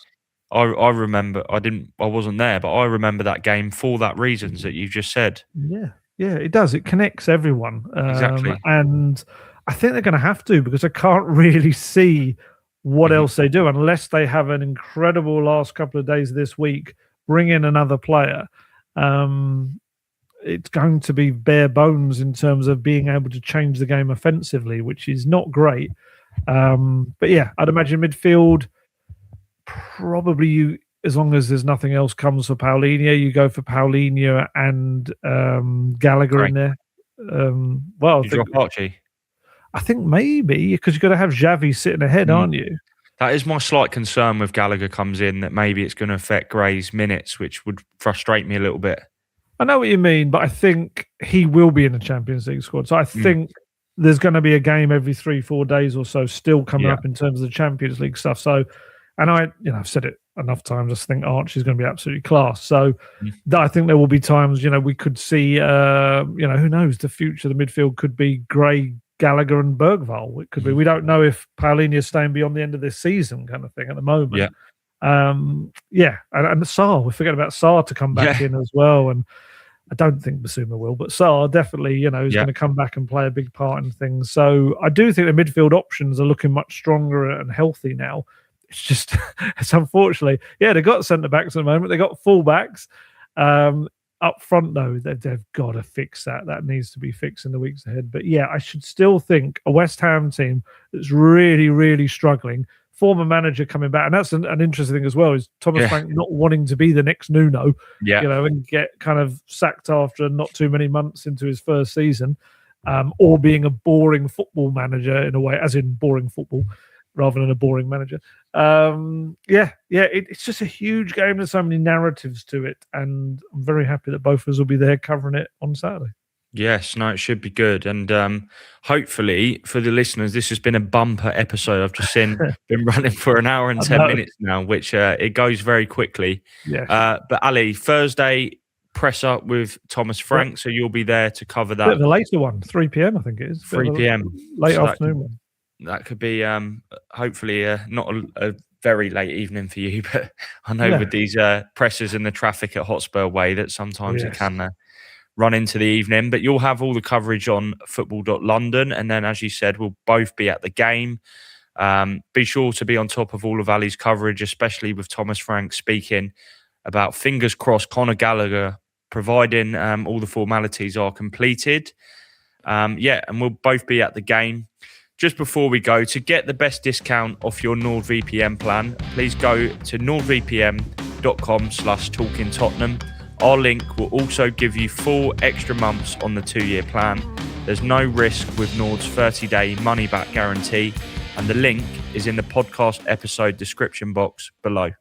I remember, I wasn't there, but I remember that game for that reasons that you just said. Yeah, it does. It connects everyone. Exactly. And I think they're going to have to, because I can't really see what else they do unless they have an incredible last couple of days this week, bring in another player. It's going to be bare bones in terms of being able to change the game offensively, which is not great. But yeah, I'd imagine midfield, probably as long as there's nothing else comes for Paulinho, you go for Paulinho and Gallagher in there. I think maybe, because you've got to have Xavi sitting ahead, aren't you? That is my slight concern with Gallagher comes in, that maybe it's going to affect Gray's minutes, which would frustrate me a little bit. I know what you mean, but I think he will be in the Champions League squad. So I think there's going to be a game every 3-4 days or so still coming up in terms of the Champions League stuff. So, and I've said it enough times, I think Archie's going to be absolutely class. So I think there will be times, we could see, who knows, the future of the midfield could be Gray, Gallagher and Bergvall. It could be. We don't know if Paulinho's staying beyond the end of this season kind of thing at the moment. And Sarr, we forget about Sarr to come back in as well. And I don't think Basuma will, but Sarr definitely, is going to come back and play a big part in things. So I do think the midfield options are looking much stronger and healthy now. It's just, it's unfortunately, they got centre backs at the moment. They got full backs. up front, though, they've got to fix that. That needs to be fixed in the weeks ahead. But yeah, I should still think a West Ham team that's really, really struggling, former manager coming back, and that's an interesting thing as well, is Thomas Frank not wanting to be the next Nuno, and get kind of sacked after not too many months into his first season, or being a boring football manager in a way, as in boring football, rather than a boring manager. It's just a huge game. There's so many narratives to it, and I'm very happy that both of us will be there covering it on Saturday. Yes, no, it should be good. And hopefully for the listeners, this has been a bumper episode. I've just been running for an hour and 10 minutes now, which it goes very quickly. Yeah. But Ali, Thursday press up with Thomas Frank, so you'll be there to cover that. The later one, 3 p.m. I think it is. 3 p.m. Late afternoon one. That could be hopefully not a very late evening for you, but I know with these presses and the traffic at Hotspur Way that sometimes it can run into the evening. But you'll have all the coverage on football.london, and then, as you said, we'll both be at the game. Be sure to be on top of all of Ali's coverage, especially with Thomas Frank speaking about, fingers crossed, Conor Gallagher, providing all the formalities are completed. And we'll both be at the game. Just before we go, to get the best discount off your NordVPN plan, please go to nordvpn.com/talkingtottenham. Our link will also give you 4 extra months on the 2-year plan. There's no risk with Nord's 30-day money-back guarantee, and the link is in the podcast episode description box below.